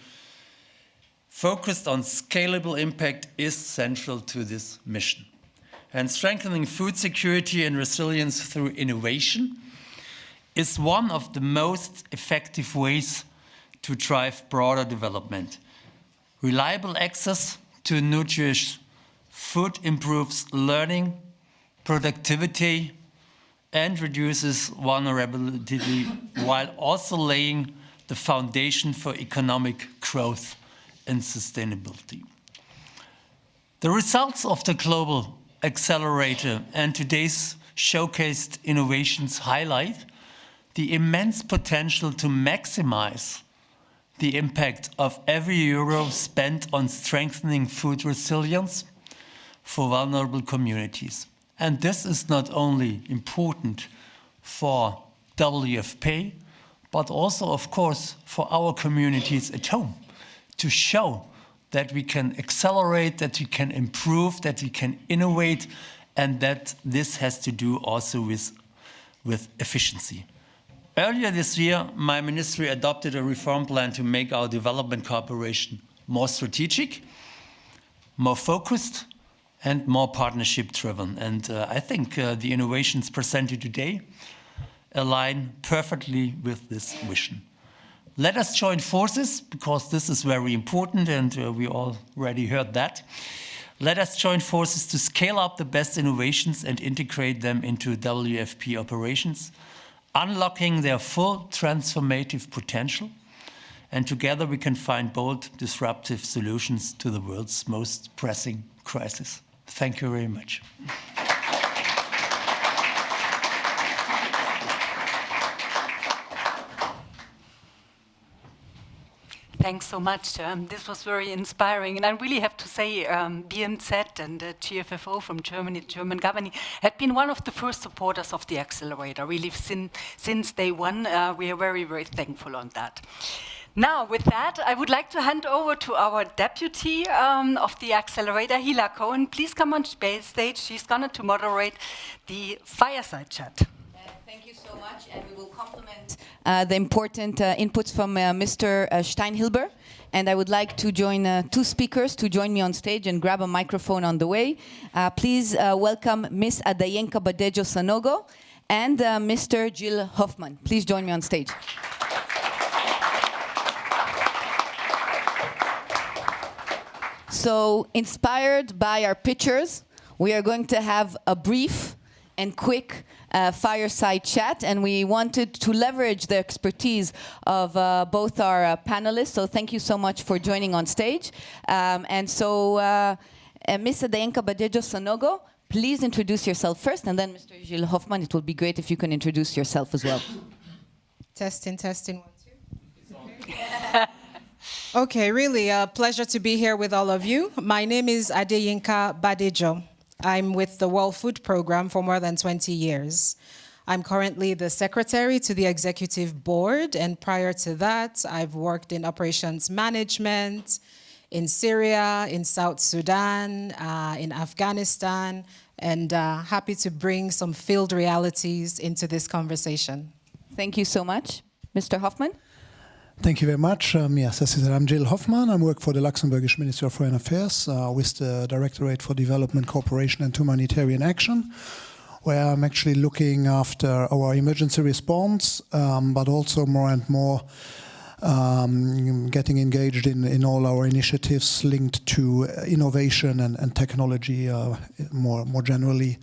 focused on scalable impact is central to this mission. And strengthening food security and resilience through innovation is one of the most effective ways to drive broader development. Reliable access to nutritious food improves learning, productivity, and reduces vulnerability, while also laying the foundation for economic growth and sustainability. The results of the Global Accelerator and today's showcased innovations highlight the immense potential to maximize the impact of every euro spent on strengthening food resilience for vulnerable communities. And this is not only important for WFP, but also, of course, for our communities at home, to show that we can accelerate, that we can improve, that we can innovate, and that this has to do also with efficiency. Earlier this year, my ministry adopted a reform plan to make our development cooperation more strategic, more focused, and more partnership-driven. And I think the innovations presented today align perfectly with this vision. Let us join forces, because this is very important, and we already heard that. Let us join forces to scale up the best innovations and integrate them into WFP operations, unlocking their full transformative potential. And together we can find bold, disruptive solutions to the world's most pressing crisis. Thank you very much. Thanks so much. This was very inspiring. And I really have to say, BMZ and GFFO from Germany, German government, had been one of the first supporters of the accelerator, really since day one. We are very, very thankful on that. Now, with that, I would like to hand over to our deputy of the accelerator, Hila Cohen. Please come on stage. She's going to moderate the fireside chat. Thank you so much, and we will complement the important inputs from Mr. Steinhilber. And I would like to join two speakers to join me on stage and grab a microphone on the way. Please welcome Ms. Adayenka Badejo Sanogo and Mr. Gilles Hoffman. Please join me on stage. So, inspired by our pictures, we are going to have a brief and quick fireside chat, and we wanted to leverage the expertise of both our panelists. So thank you so much for joining on stage. And so, Ms. Adayenka Badejo Sanogo, please introduce yourself first, and then Mr. Gilles Hoffman, it will be great if you can introduce yourself as well. Testing, 1, 2. Okay, really a pleasure to be here with all of you. My name is Adayenka Badejo. I'm with the World Food Programme for more than 20 years. I'm currently the secretary to the executive board, and prior to that, I've worked in operations management in Syria, in South Sudan, in Afghanistan, and happy to bring some field realities into this conversation. Thank you so much. Mr. Hoffman? Thank you very much. Yes, as I said, I'm Jill Hoffman. I work for the Luxembourgish Ministry of Foreign Affairs with the Directorate for Development Cooperation and Humanitarian Action, where I'm actually looking after our emergency response, but also more and more getting engaged in all our initiatives linked to innovation and technology more generally.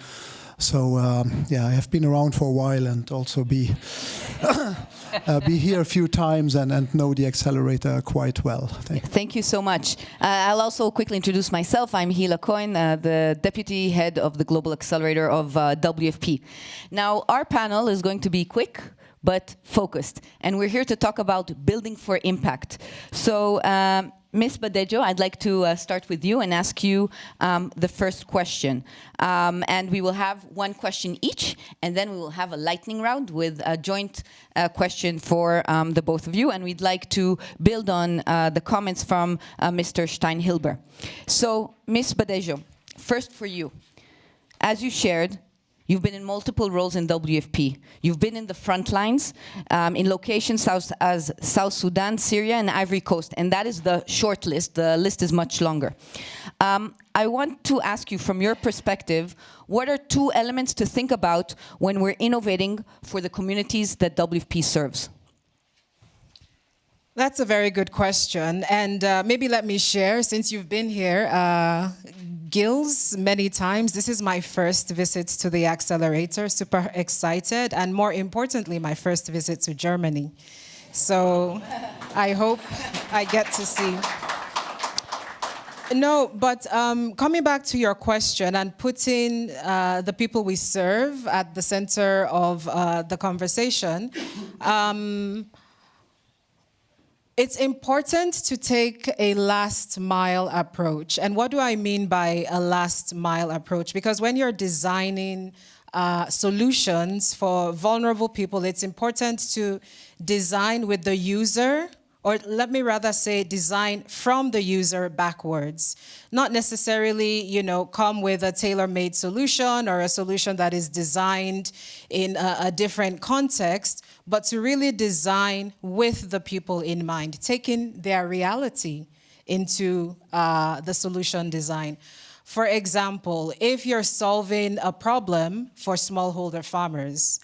So yeah, I have been around for a while and also be here a few times and know the accelerator quite well. Thank you so much. I'll also quickly introduce myself. I'm Hila Coyne, the Deputy Head of the Global Accelerator of WFP. Now, our panel is going to be quick but focused, and we're here to talk about building for impact. So, Ms. Badejo, I'd like to start with you and ask you the first question. And we will have one question each, and then we will have a lightning round with a joint question for the both of you. And we'd like to build on the comments from Mr. Steinhilber. So, Ms. Badejo, first for you. As you shared, you've been in multiple roles in WFP. You've been in the front lines in locations as South Sudan, Syria, and Ivory Coast. And that is the short list. The list is much longer. I want to ask you, from your perspective, what are two elements to think about when we're innovating for the communities that WFP serves? That's a very good question. And maybe let me share, since you've been here, Gills, many times. This is my first visit to the accelerator, super excited, and more importantly, my first visit to Germany. So I hope I get to see. No, but coming back to your question and putting the people we serve at the center of the conversation, it's important to take a last mile approach. And what do I mean by a last mile approach? Because when you're designing solutions for vulnerable people, it's important to design with the user, or let me rather say design from the user backwards. Not necessarily, come with a tailor-made solution or a solution that is designed in a different context, but to really design with the people in mind, taking their reality into the solution design. For example, if you're solving a problem for smallholder farmers,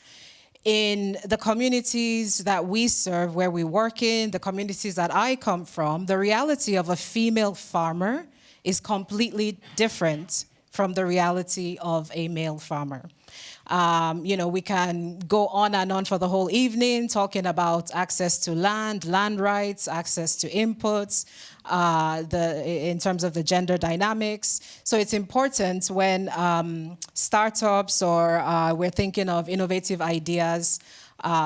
in the communities that we serve, where we work in, the communities that I come from, the reality of a female farmer is completely different from the reality of a male farmer. We can go on and on for the whole evening talking about access to land rights, access to inputs, in terms of the gender dynamics. So it's important when startups or we're thinking of innovative ideas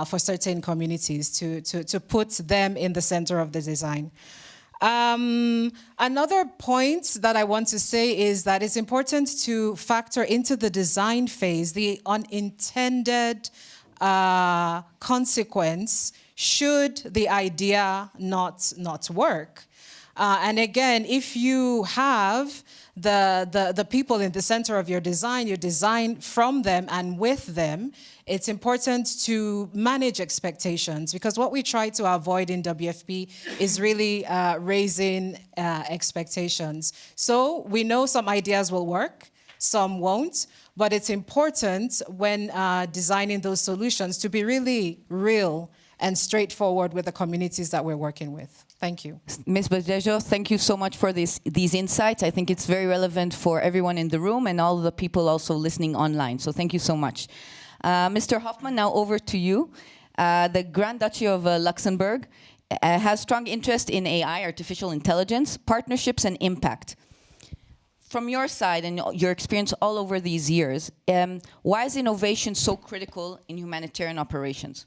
for certain communities to put them in the center of the design. Another point that I want to say is that it's important to factor into the design phase the unintended consequence should the idea not work. And again, if you have the people in the center of your design, you design from them and with them, it's important to manage expectations, because what we try to avoid in WFP is really raising expectations. So we know some ideas will work, some won't, but it's important when designing those solutions to be really real and straightforward with the communities that we're working with. Thank you. Ms. Badejo, thank you so much for these insights. I think it's very relevant for everyone in the room and all the people also listening online. So thank you so much. Mr. Hoffman, now over to you. The Grand Duchy of Luxembourg has strong interest in AI, artificial intelligence, partnerships, and impact. From your side and your experience all over these years, why is innovation so critical in humanitarian operations?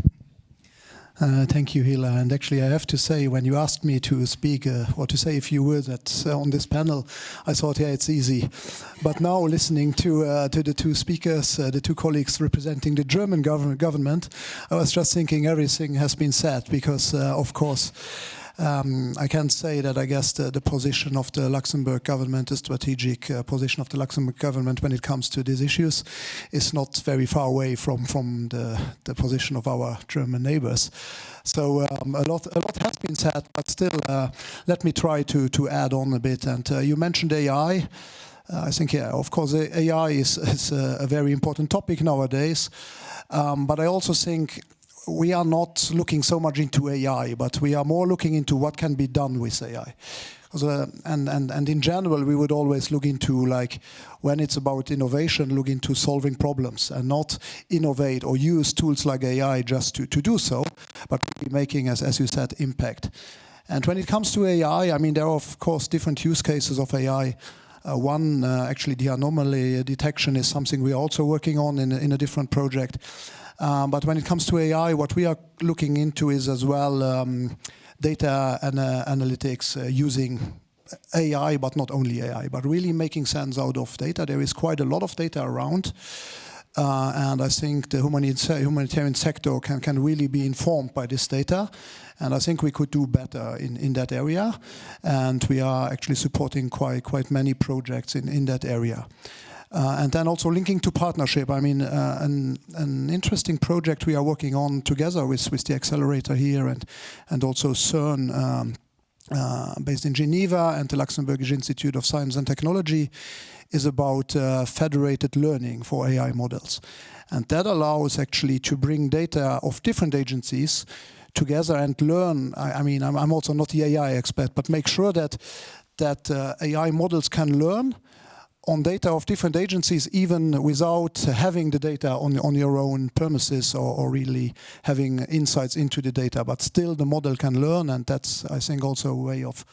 Thank you, Hila. And actually, I have to say, when you asked me to speak or to say a few words on this panel, I thought, yeah, it's easy. But now, listening to the two speakers, the two colleagues representing the German government, I was just thinking everything has been said because, of course, I can say that I guess the position of the Luxembourg government, the strategic position of the Luxembourg government when it comes to these issues is not very far away from the position of our German neighbors. So a lot has been said, but still let me try to add on a bit. And you mentioned AI. I think, yeah, of course, AI is a very important topic nowadays. But I also think we are not looking so much into AI, but we are more looking into what can be done with AI. And in general, we would always look into, like, when it's about innovation, look into solving problems and not innovate or use tools like AI just to do so, but really making, as you said, impact. And when it comes to AI, I mean, there are, of course, different use cases of AI. One, actually, the anomaly detection is something we are also working on in a different project. But when it comes to AI, what we are looking into is as well data and analytics using AI, but not only AI, but really making sense out of data. There is quite a lot of data around. And I think the humanitarian sector can really be informed by this data. And I think we could do better in that area. And we are actually supporting quite many projects in that area. And then also linking to partnership. I mean, an interesting project we are working on together with the accelerator here and also CERN, based in Geneva, and the Luxembourg Institute of Science and Technology is about federated learning for AI models. And that allows actually to bring data of different agencies together and learn. I mean, I'm also not the AI expert, but make sure that AI models can learn on data of different agencies, even without having the data on your own premises or really having insights into the data. But still, the model can learn, and that's, I think, also a way of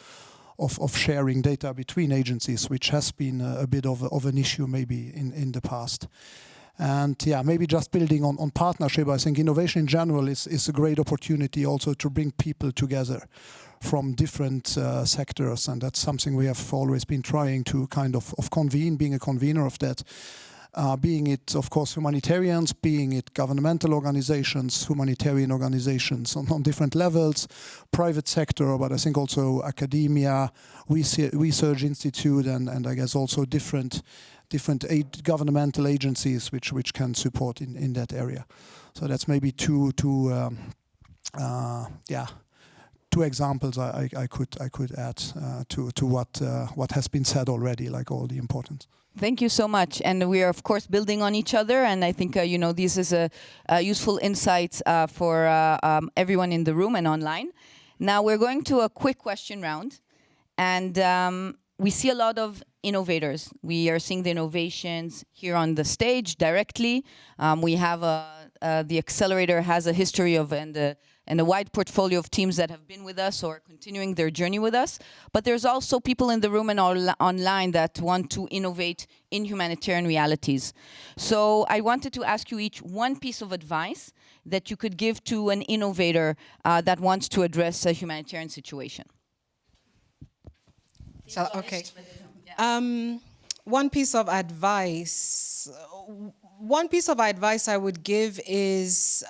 sharing data between agencies, which has been a bit of an issue maybe in the past. And yeah, maybe just building on partnership, I think innovation in general is a great opportunity also to bring people together from different sectors, and that's something we have always been trying to kind of convene, being a convener of that. Being it, of course, humanitarians, being it governmental organizations, humanitarian organizations on different levels, private sector, but I think also academia, research institute, and I guess also different governmental agencies which can support in that area. So that's maybe two examples I could add to what has been said already, like all the importance. Thank you so much, and we are of course building on each other, and I think this is a useful insights for everyone in the room and online. Now we're going to a quick question round, and we see a lot of innovators. We are seeing the innovations here on the stage directly. We have the accelerator has a history of and a wide portfolio of teams that have been with us or continuing their journey with us. But there's also people in the room and online that want to innovate in humanitarian realities. So I wanted to ask you each one piece of advice that you could give to an innovator that wants to address a humanitarian situation. So, okay. One piece of advice I would give is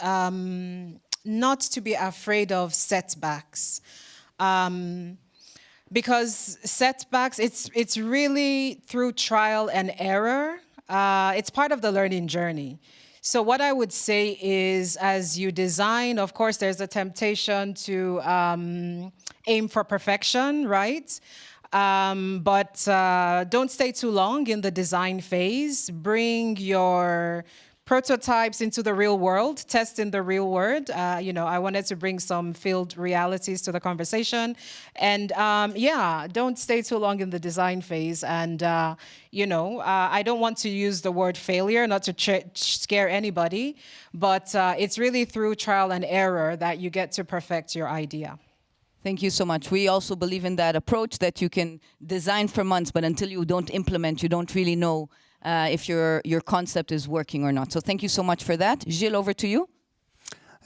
not to be afraid of setbacks, because setbacks, it's really through trial and error. It's part of the learning journey. So what I would say is, as you design, of course, there's a temptation to aim for perfection, right? But don't stay too long in the design phase. Bring your prototypes into the real world, test in the real world. I wanted to bring some field realities to the conversation. And don't stay too long in the design phase. And, I don't want to use the word failure, not to scare anybody, but it's really through trial and error that you get to perfect your idea. Thank you so much. We also believe in that approach that you can design for months, but until you don't implement, you don't really know if your concept is working or not. So thank you so much for that. Gilles, over to you.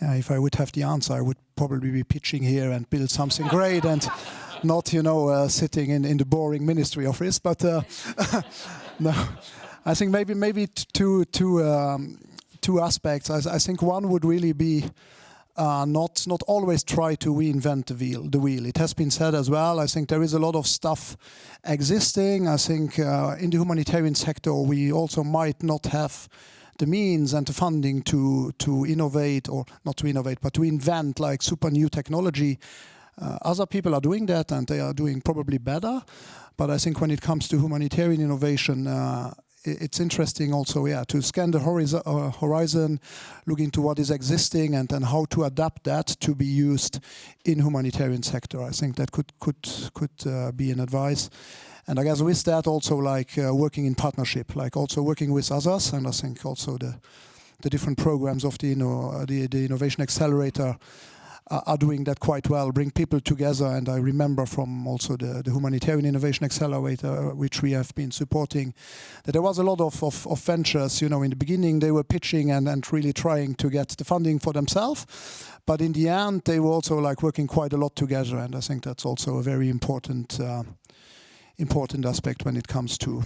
if I would have the answer, I would probably be pitching here and build something great and not, sitting in the boring ministry office. But no, I think maybe two aspects. I think one would really be not always try to reinvent the wheel. It has been said as well. I think there is a lot of stuff existing. I think in the humanitarian sector we also might not have the means and the funding to innovate, or not to innovate, but to invent like super new technology. Other people are doing that, and they are doing probably better. But I think when it comes to humanitarian innovation, it's interesting also, to scan the horizon, look into what is existing, and then how to adapt that to be used in humanitarian sector. I think that could be an advice. And I guess with that also working in partnership, also working with others. And I think also the different programs of the Innovation Accelerator are doing that quite well, bring people together. And I remember from also the Humanitarian Innovation Accelerator, which we have been supporting, that there was a lot of ventures. In the beginning they were pitching and really trying to get the funding for themselves. But in the end, they were also working quite a lot together. And I think that's also a very important aspect when it comes to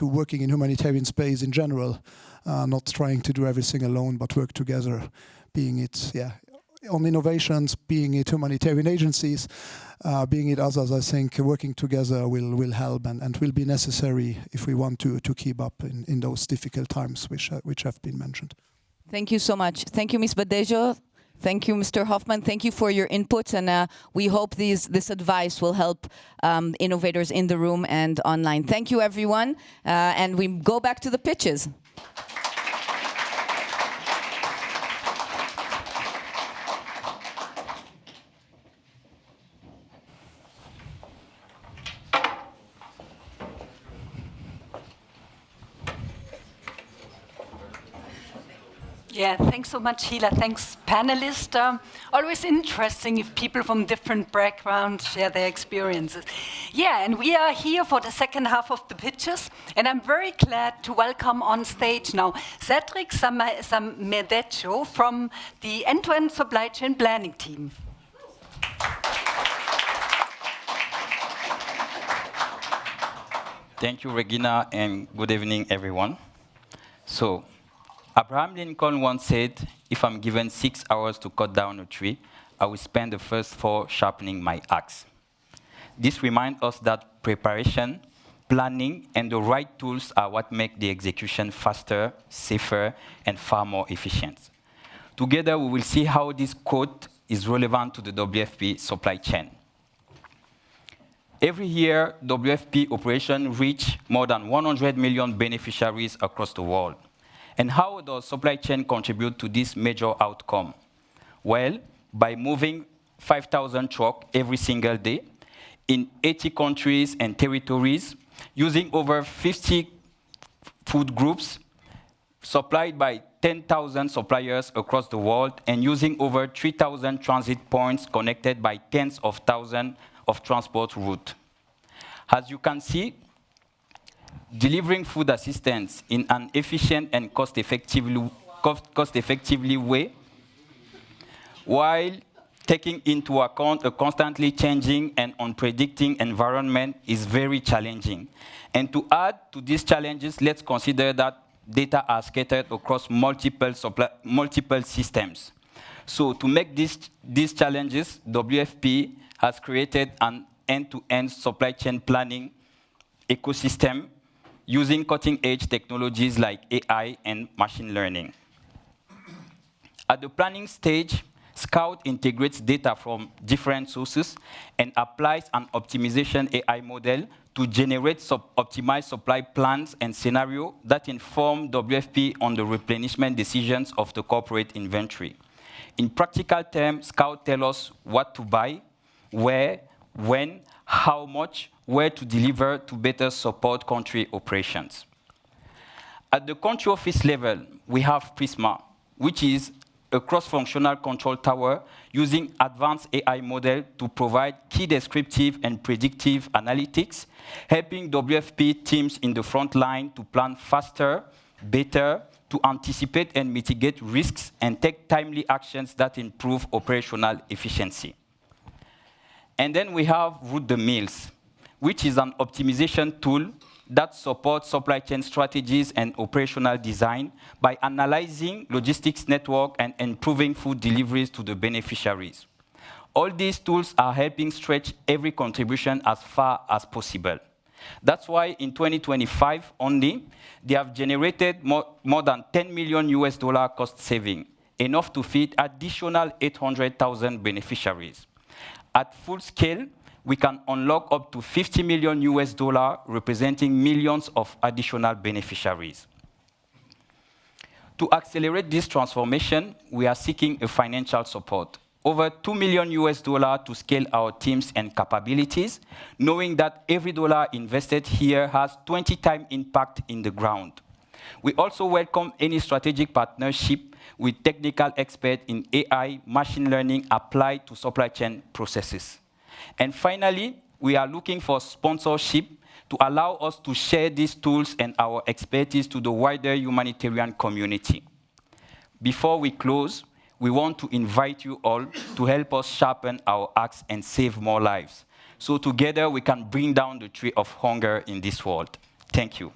working in humanitarian space in general, not trying to do everything alone, but work together, being it, on innovations, being it humanitarian agencies, being it others. I think working together will help and will be necessary if we want to keep up in those difficult times which have been mentioned. Thank you so much. Thank you, Ms. Badejo. Thank you, Mr. Hoffman. Thank you for your input, and we hope this advice will help innovators in the room and online. Thank you, everyone, and we go back to the pitches. Yeah, thanks so much, Hila. Thanks, panelists. Always interesting if people from different backgrounds share their experiences. Yeah, and we are here for the second half of the pitches, and I'm very glad to welcome on stage now Cedric Samedecho from the End-to-End Supply Chain Planning team. Thank you, Regina, and good evening, everyone. So, Abraham Lincoln once said, if I'm given 6 hours to cut down a tree, I will spend the first 4 sharpening my axe. This reminds us that preparation, planning, and the right tools are what make the execution faster, safer, and far more efficient. Together, we will see how this quote is relevant to the WFP supply chain. Every year, WFP operations reach more than 100 million beneficiaries across the world. And how does supply chain contribute to this major outcome? Well, by moving 5,000 trucks every single day in 80 countries and territories, using over 50 food groups, supplied by 10,000 suppliers across the world, and using over 3,000 transit points connected by tens of thousands of transport routes. As you can see, delivering food assistance in an efficient and cost-effectively way, while taking into account a constantly changing and unpredictable environment, is very challenging. And to add to these challenges, let's consider that data are scattered across multiple systems. So to make these challenges, WFP has created an end-to-end supply chain planning ecosystem using cutting-edge technologies like AI and machine learning. At the planning stage, Scout integrates data from different sources and applies an optimization AI model to generate optimized supply plans and scenarios that inform WFP on the replenishment decisions of the corporate inventory. In practical terms, Scout tells us what to buy, where, when, how much, where to deliver to better support country operations. At the country office level, we have Prisma, which is a cross-functional control tower using advanced AI model to provide key descriptive and predictive analytics, helping WFP teams in the front line to plan faster, better, to anticipate and mitigate risks and take timely actions that improve operational efficiency. And then we have Route the Mills, which is an optimization tool that supports supply chain strategies and operational design by analyzing logistics network and improving food deliveries to the beneficiaries. All these tools are helping stretch every contribution as far as possible. That's why in 2025 only, they have generated more than $10 million cost saving, enough to feed additional 800,000 beneficiaries. At full scale, we can unlock up to $50 million, representing millions of additional beneficiaries. To accelerate this transformation, we are seeking a financial support. Over $2 million to scale our teams and capabilities, knowing that every dollar invested here has 20-time impact in the ground. We also welcome any strategic partnership with technical experts in AI, machine learning applied to supply chain processes. And finally, we are looking for sponsorship to allow us to share these tools and our expertise to the wider humanitarian community. Before we close, we want to invite you all to help us sharpen our axe and save more lives. So together we can bring down the tree of hunger in this world. Thank you.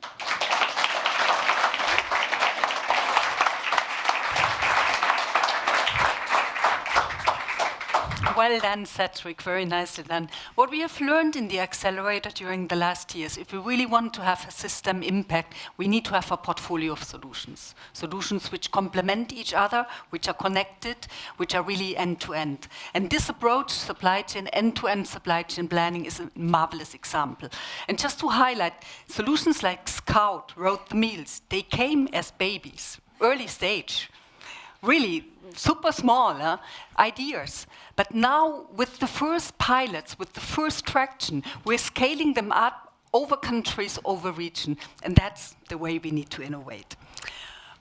Well done, Cedric, very nicely done. What we have learned in the accelerator during the last years, if we really want to have a system impact, we need to have a portfolio of solutions. Solutions which complement each other, which are connected, which are really end-to-end. And this approach, supply chain, end-to-end supply chain planning, is a marvelous example. And just to highlight, solutions like Scout, Road the Meals, they came as babies, early stage. Really super small ideas. But now with the first pilots, with the first traction, we're scaling them up over countries, over region. And that's the way we need to innovate.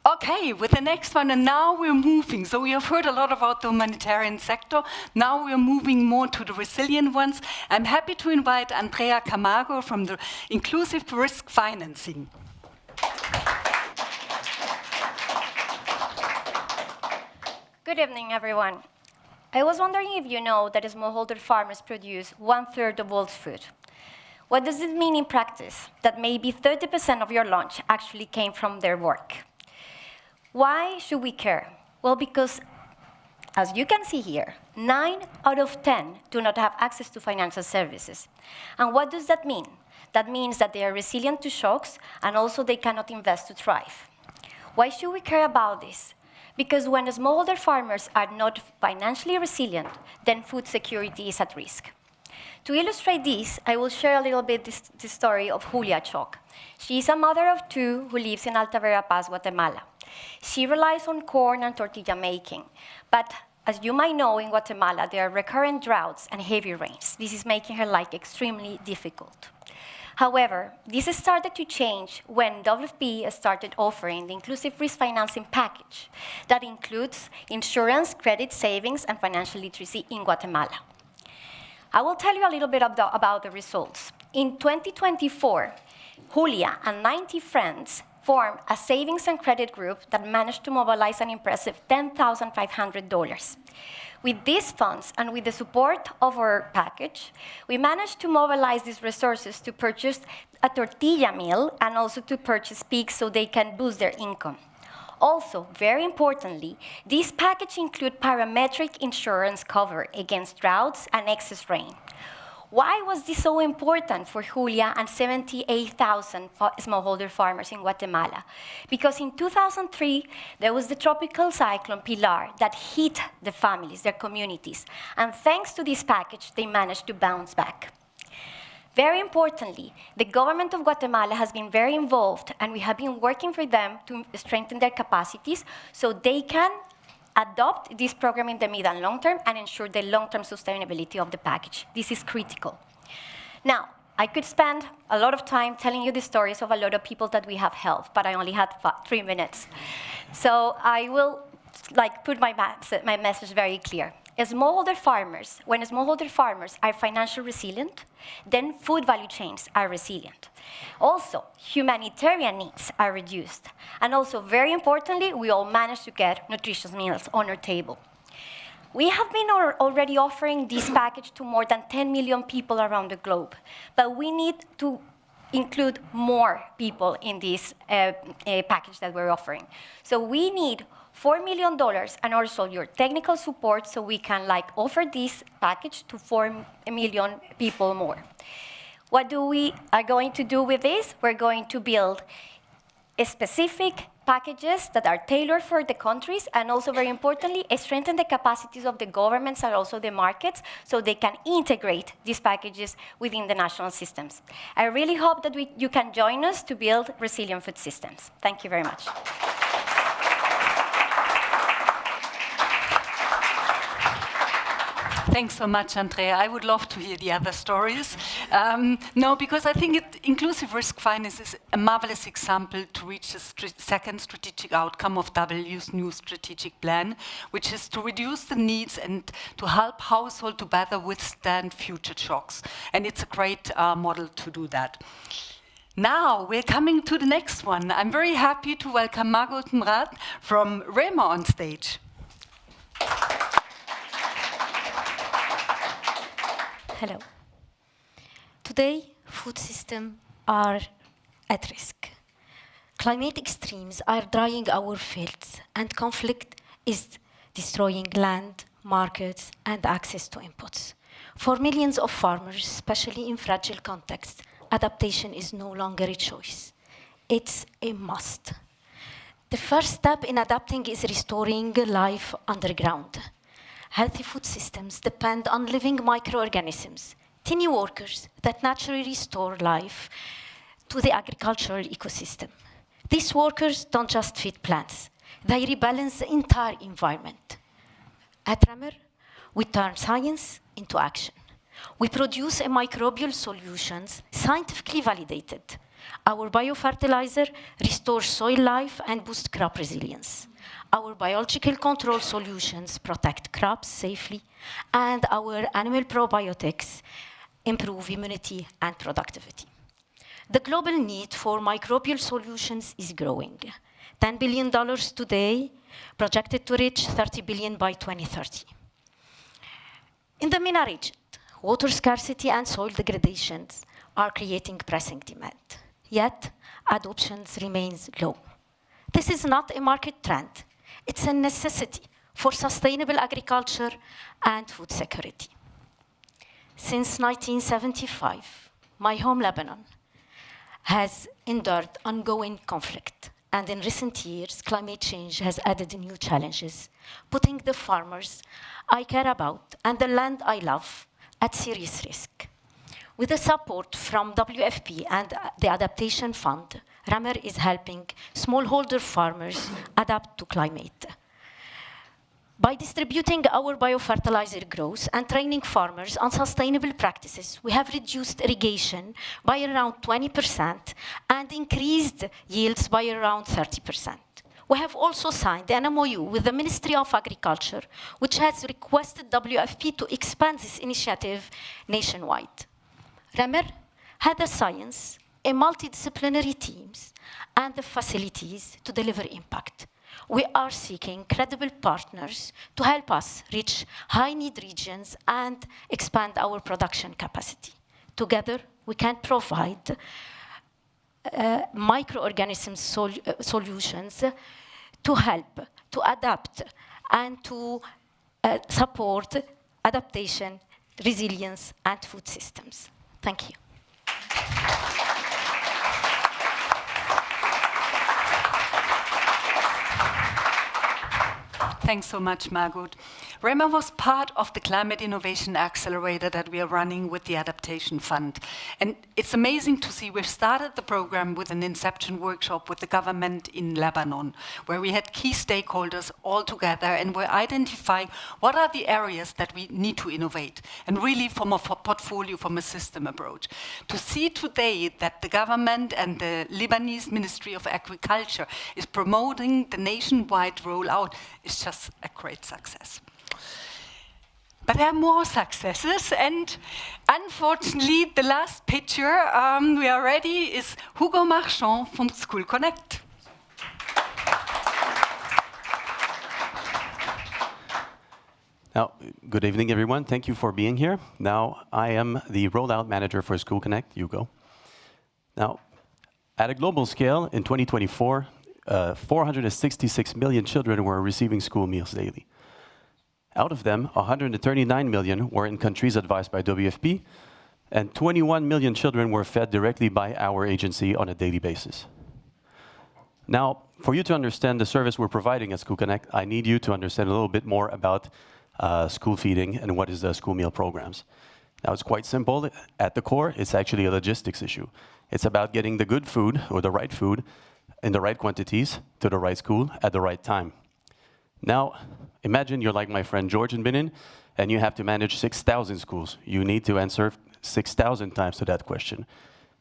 Okay, with the next one, and now we're moving. So we have heard a lot about the humanitarian sector. Now we're moving more to the resilient ones. I'm happy to invite Andrea Camargo from the Inclusive Risk Financing. Good evening, everyone. I was wondering if you know that smallholder farmers produce 1/3 of world's food. What does it mean in practice? That maybe 30% of your lunch actually came from their work. Why should we care? Well, because, as you can see here, 9 out of 10 do not have access to financial services. And what does that mean? That means that they are resilient to shocks, and also they cannot invest to thrive. Why should we care about this? Because when smallholder farmers are not financially resilient, then food security is at risk. To illustrate this, I will share a little bit the story of Julia Choc. She is a mother of 2 who lives in Alta Verapaz, Guatemala. She relies on corn and tortilla making, but as you might know, in Guatemala, there are recurrent droughts and heavy rains. This is making her life extremely difficult. However, this started to change when WFP started offering the Inclusive Risk Financing package that includes insurance, credit savings, and financial literacy in Guatemala. I will tell you a little bit about the results. In 2024, Julia and 90 friends formed a savings and credit group that managed to mobilize an impressive $10,500. With these funds and with the support of our package, we managed to mobilize these resources to purchase a tortilla mill and also to purchase pigs so they can boost their income. Also, very importantly, this package includes parametric insurance cover against droughts and excess rain. Why was this so important for Julia and 78,000 smallholder farmers in Guatemala? Because in 2003, there was the tropical cyclone Pilar that hit the families, their communities. And thanks to this package, they managed to bounce back. Very importantly, the government of Guatemala has been very involved, and we have been working for them to strengthen their capacities so they can adopt this program in the mid and long term and ensure the long-term sustainability of the package. This is critical. Now, I could spend a lot of time telling you the stories of a lot of people that we have helped, but I only had 3 minutes. So I will put my message very clear. smallholder farmers, when smallholder farmers are financially resilient, then food value chains are resilient. Also, humanitarian needs are reduced. And also, very importantly, we all manage to get nutritious meals on our table. We have been already offering this package to more than 10 million people around the globe, but we need to include more people in this package that we're offering. So we need $4 million and also your technical support so we can offer this package to 4 million people more. What we are going to do with this? We're going to build specific packages that are tailored for the countries, and also, very importantly, strengthen the capacities of the governments and also the markets so they can integrate these packages within the national systems. I really hope that you can join us to build resilient food systems. Thank you very much. Thanks so much, Andrea. I would love to hear the other stories. No, because I think inclusive risk finance is a marvelous example to reach the second strategic outcome of W's new strategic plan, which is to reduce the needs and to help households to better withstand future shocks. And it's a great model to do that. Now, we're coming to the next one. I'm very happy to welcome Margot Mrat from REMA on stage. Hello. Today, food systems are at risk. Climate extremes are drying our fields, and conflict is destroying land, markets, and access to inputs. For millions of farmers, especially in fragile contexts, adaptation is no longer a choice. It's a must. The first step in adapting is restoring life underground. Healthy food systems depend on living microorganisms, tiny workers that naturally restore life to the agricultural ecosystem. These workers don't just feed plants, they rebalance the entire environment. At REMER, we turn science into action. We produce a microbial solutions scientifically validated. Our biofertilizer restores soil life and boosts crop resilience. Our biological control solutions protect crops safely, and our animal probiotics improve immunity and productivity. The global need for microbial solutions is growing. $10 billion today, projected to reach $30 billion by 2030. In the MENA region, water scarcity and soil degradations are creating pressing demand, yet adoption remains low. This is not a market trend. It's a necessity for sustainable agriculture and food security. Since 1975, my home Lebanon has endured ongoing conflict, and in recent years, climate change has added new challenges, putting the farmers I care about and the land I love at serious risk. With the support from WFP and the Adaptation Fund, REMER is helping smallholder farmers adapt to climate. By distributing our biofertilizer growth and training farmers on sustainable practices, we have reduced irrigation by around 20% and increased yields by around 30%. We have also signed an MOU with the Ministry of Agriculture, which has requested WFP to expand this initiative nationwide. REMER had the science, a multidisciplinary teams, and the facilities to deliver impact. We are seeking credible partners to help us reach high-need regions and expand our production capacity. Together, we can provide microorganism solutions to help, to adapt, and to support adaptation, resilience, and food systems. Thank you. Thanks so much, Margot. REMER was part of the Climate Innovation Accelerator that we are running with the Adaptation Fund. And it's amazing to see we've started the program with an inception workshop with the government in Lebanon, where we had key stakeholders all together and we're identifying what are the areas that we need to innovate, and really from a portfolio, from a system approach. To see today that the government and the Lebanese Ministry of Agriculture is promoting the nationwide rollout is just a great success. But there are more successes, and unfortunately, the last picture we are ready is Hugo Marchand from School Connect. Now, good evening, everyone. Thank you for being here. Now, I am the rollout manager for School Connect, Hugo. Now, at a global scale, in 2024, 466 million children were receiving school meals daily. Out of them, 139 million were in countries advised by WFP, and 21 million children were fed directly by our agency on a daily basis. Now, for you to understand the service we're providing at School Connect, I need you to understand a little bit more about school feeding and what is the school meal programs. Now, it's quite simple. At the core, it's actually a logistics issue. It's about getting the good food, or the right food, in the right quantities, to the right school, at the right time. Now, imagine you're like my friend George in Benin, and you have to manage 6,000 schools. You need to answer 6,000 times to that question.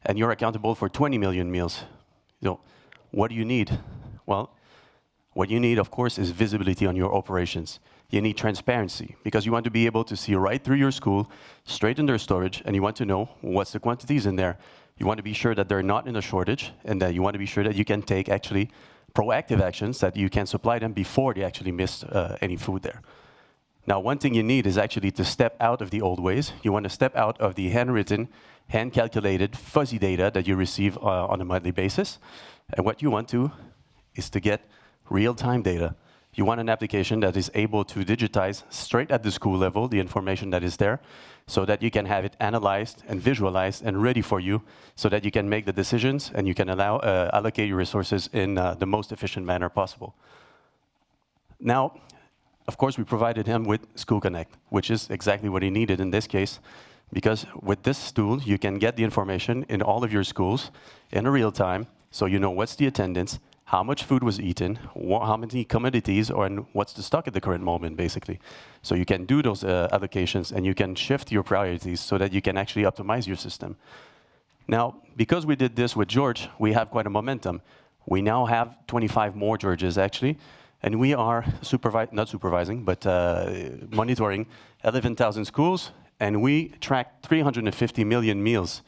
And you're accountable for 20 million meals. So, what do you need? Well, what you need, of course, is visibility on your operations. You need transparency, because you want to be able to see right through your school, straight in their storage, and you want to know what's the quantities in there. You want to be sure that they're not in a shortage, and that you want to be sure that you can take actually proactive actions, that you can supply them before they actually miss any food there. Now, one thing you need is actually to step out of the old ways. You want to step out of the handwritten, hand-calculated, fuzzy data that you receive on a monthly basis. And what you want to is to get real-time data. You want an application that is able to digitize straight at the school level the information that is there, so that you can have it analyzed and visualized and ready for you, so that you can make the decisions and you can allocate your resources in the most efficient manner possible. Now, of course, we provided him with School Connect, which is exactly what he needed in this case, because with this tool, you can get the information in all of your schools in real time, so you know what's the attendance, how much food was eaten, how many commodities, and what's the stock at the current moment, basically. So you can do those allocations, and you can shift your priorities so that you can actually optimize your system. Now, because we did this with George, we have quite a momentum. We now have 25 more Georges, actually, and we are monitoring 11,000 schools, and we track 350 million meals,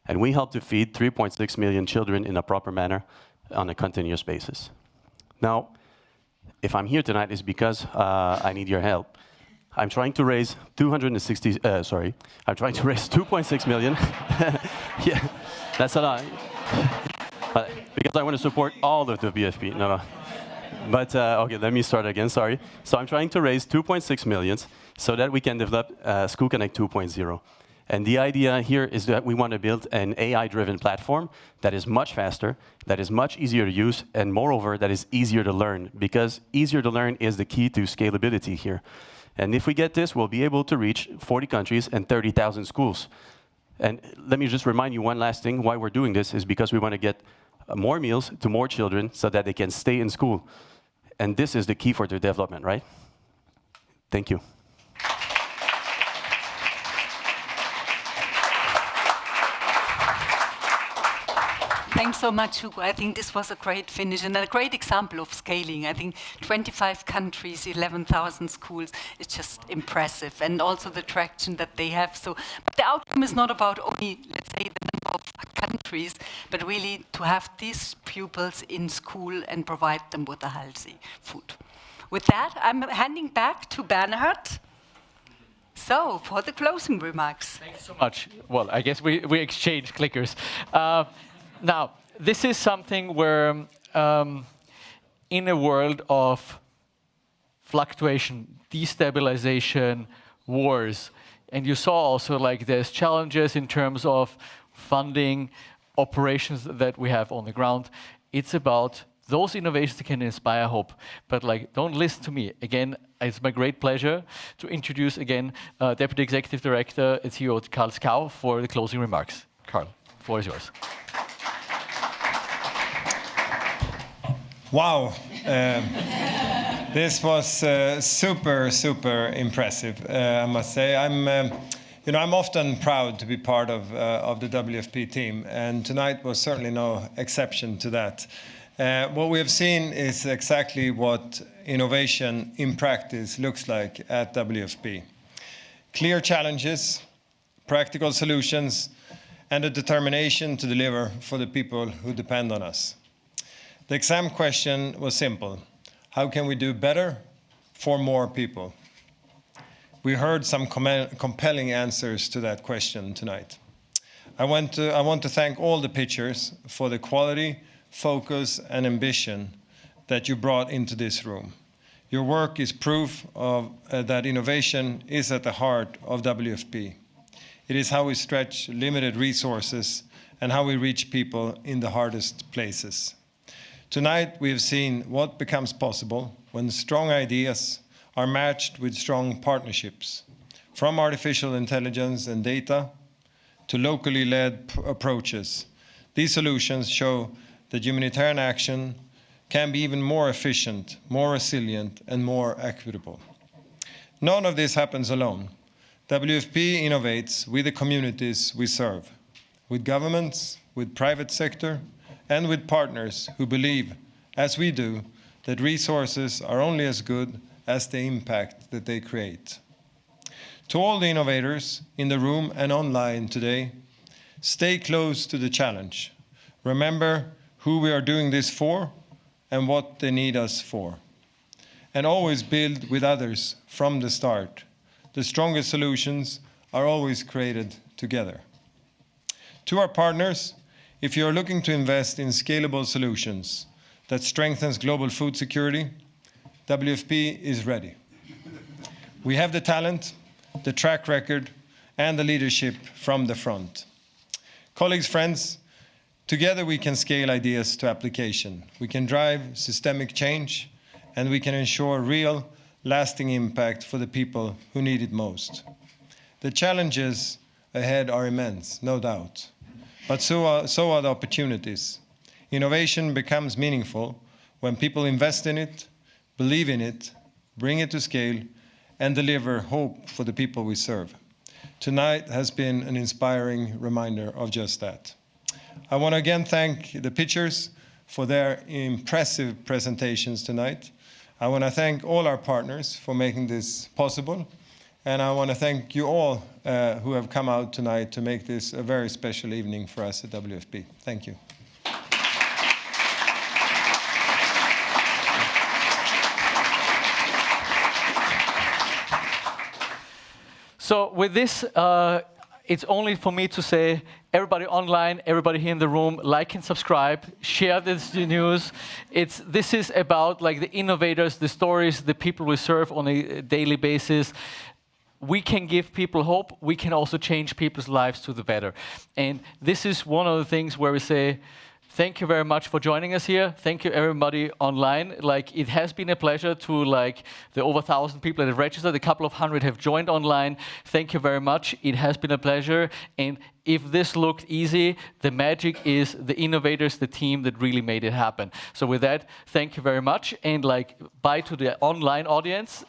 and we help to feed 3.6 million children in a proper manner on a continuous basis. Now, if I'm here tonight, it's because I need your help. I'm trying to raise 2.6 million. Yeah, that's a lot. Because I want to support all of the WFP. No. But, okay, let me start again, sorry. So I'm trying to raise 2.6 million so that we can develop School Connect 2.0. And the idea here is that we want to build an AI-driven platform that is much faster, that is much easier to use, and moreover, that is easier to learn, because easier to learn is the key to scalability here. And if we get this, we'll be able to reach 40 countries and 30,000 schools. And let me just remind you one last thing. Why we're doing this is because we want to get more meals to more children so that they can stay in school. And this is the key for their development, right? Thank you. Thanks so much, Hugo. I think this was a great finish and a great example of scaling. I think 25 countries, 11,000 schools is just impressive, and also the traction that they have. So, but the outcome is not about only, let's say, the number of countries, but really to have these pupils in school and provide them with a healthy food. With that, I'm handing back to Bernhard. So, for the closing remarks. Thanks so much. Well, I guess we exchange clickers. Now, this is something where, in a world of fluctuation, destabilization, wars, and you saw also like there's challenges in terms of funding, operations that we have on the ground. It's about those innovations that can inspire hope. But like, don't listen to me. Again, it's my great pleasure to introduce again Deputy Executive Director and CEO Karl Skau for the closing remarks. Karl, the floor is yours. Wow, this was super impressive. I must say, I'm often proud to be part of the WFP team, and tonight was certainly no exception to that. What we have seen is exactly what innovation in practice looks like at WFP. clear challenges, practical solutions, and a determination to deliver for the people who depend on us. The exam question was simple. How can we do better for more people? We heard some compelling answers to that question tonight. I want to thank all the pitchers for the quality, focus, and ambition that you brought into this room. Your work is proof of that innovation is at the heart of WFP. It is how we stretch limited resources and how we reach people in the hardest places. Tonight, we have seen what becomes possible when strong ideas are matched with strong partnerships, from artificial intelligence and data to locally led approaches. These solutions show that humanitarian action can be even more efficient, more resilient, and more equitable. None of this happens alone. WFP innovates with the communities we serve, with governments, with private sector, and with partners who believe, as we do, that resources are only as good as the impact that they create. To all the innovators in the room and online today, stay close to the challenge. Remember who we are doing this for and what they need us for. And always build with others from the start. The strongest solutions are always created together. To our partners, if you are looking to invest in scalable solutions that strengthens global food security, WFP is ready. We have the talent, the track record, and the leadership from the front. Colleagues, friends, together we can scale ideas to application. We can drive systemic change, and we can ensure real, lasting impact for the people who need it most. The challenges ahead are immense, no doubt, but so are the opportunities. Innovation becomes meaningful when people invest in it, believe in it, bring it to scale, and deliver hope for the people we serve. Tonight has been an inspiring reminder of just that. I want to again thank the pitchers for their impressive presentations tonight. I want to thank all our partners for making this possible. And I want to thank you all who have come out tonight to make this a very special evening for us at WFP. Thank you. So with this, it's only for me to say, everybody online, everybody here in the room, like and subscribe, share this news. This is about like the innovators, the stories, the people we serve on a daily basis. We can give people hope. We can also change people's lives to the better. And this is one of the things where we say, thank you very much for joining us here. Thank you, everybody online. Like, it has been a pleasure to the over 1,000 people that have registered. A couple of hundred have joined online. Thank you very much. It has been a pleasure. And if this looked easy, the magic is the innovators, the team that really made it happen. So with that, thank you very much. And bye to the online audience.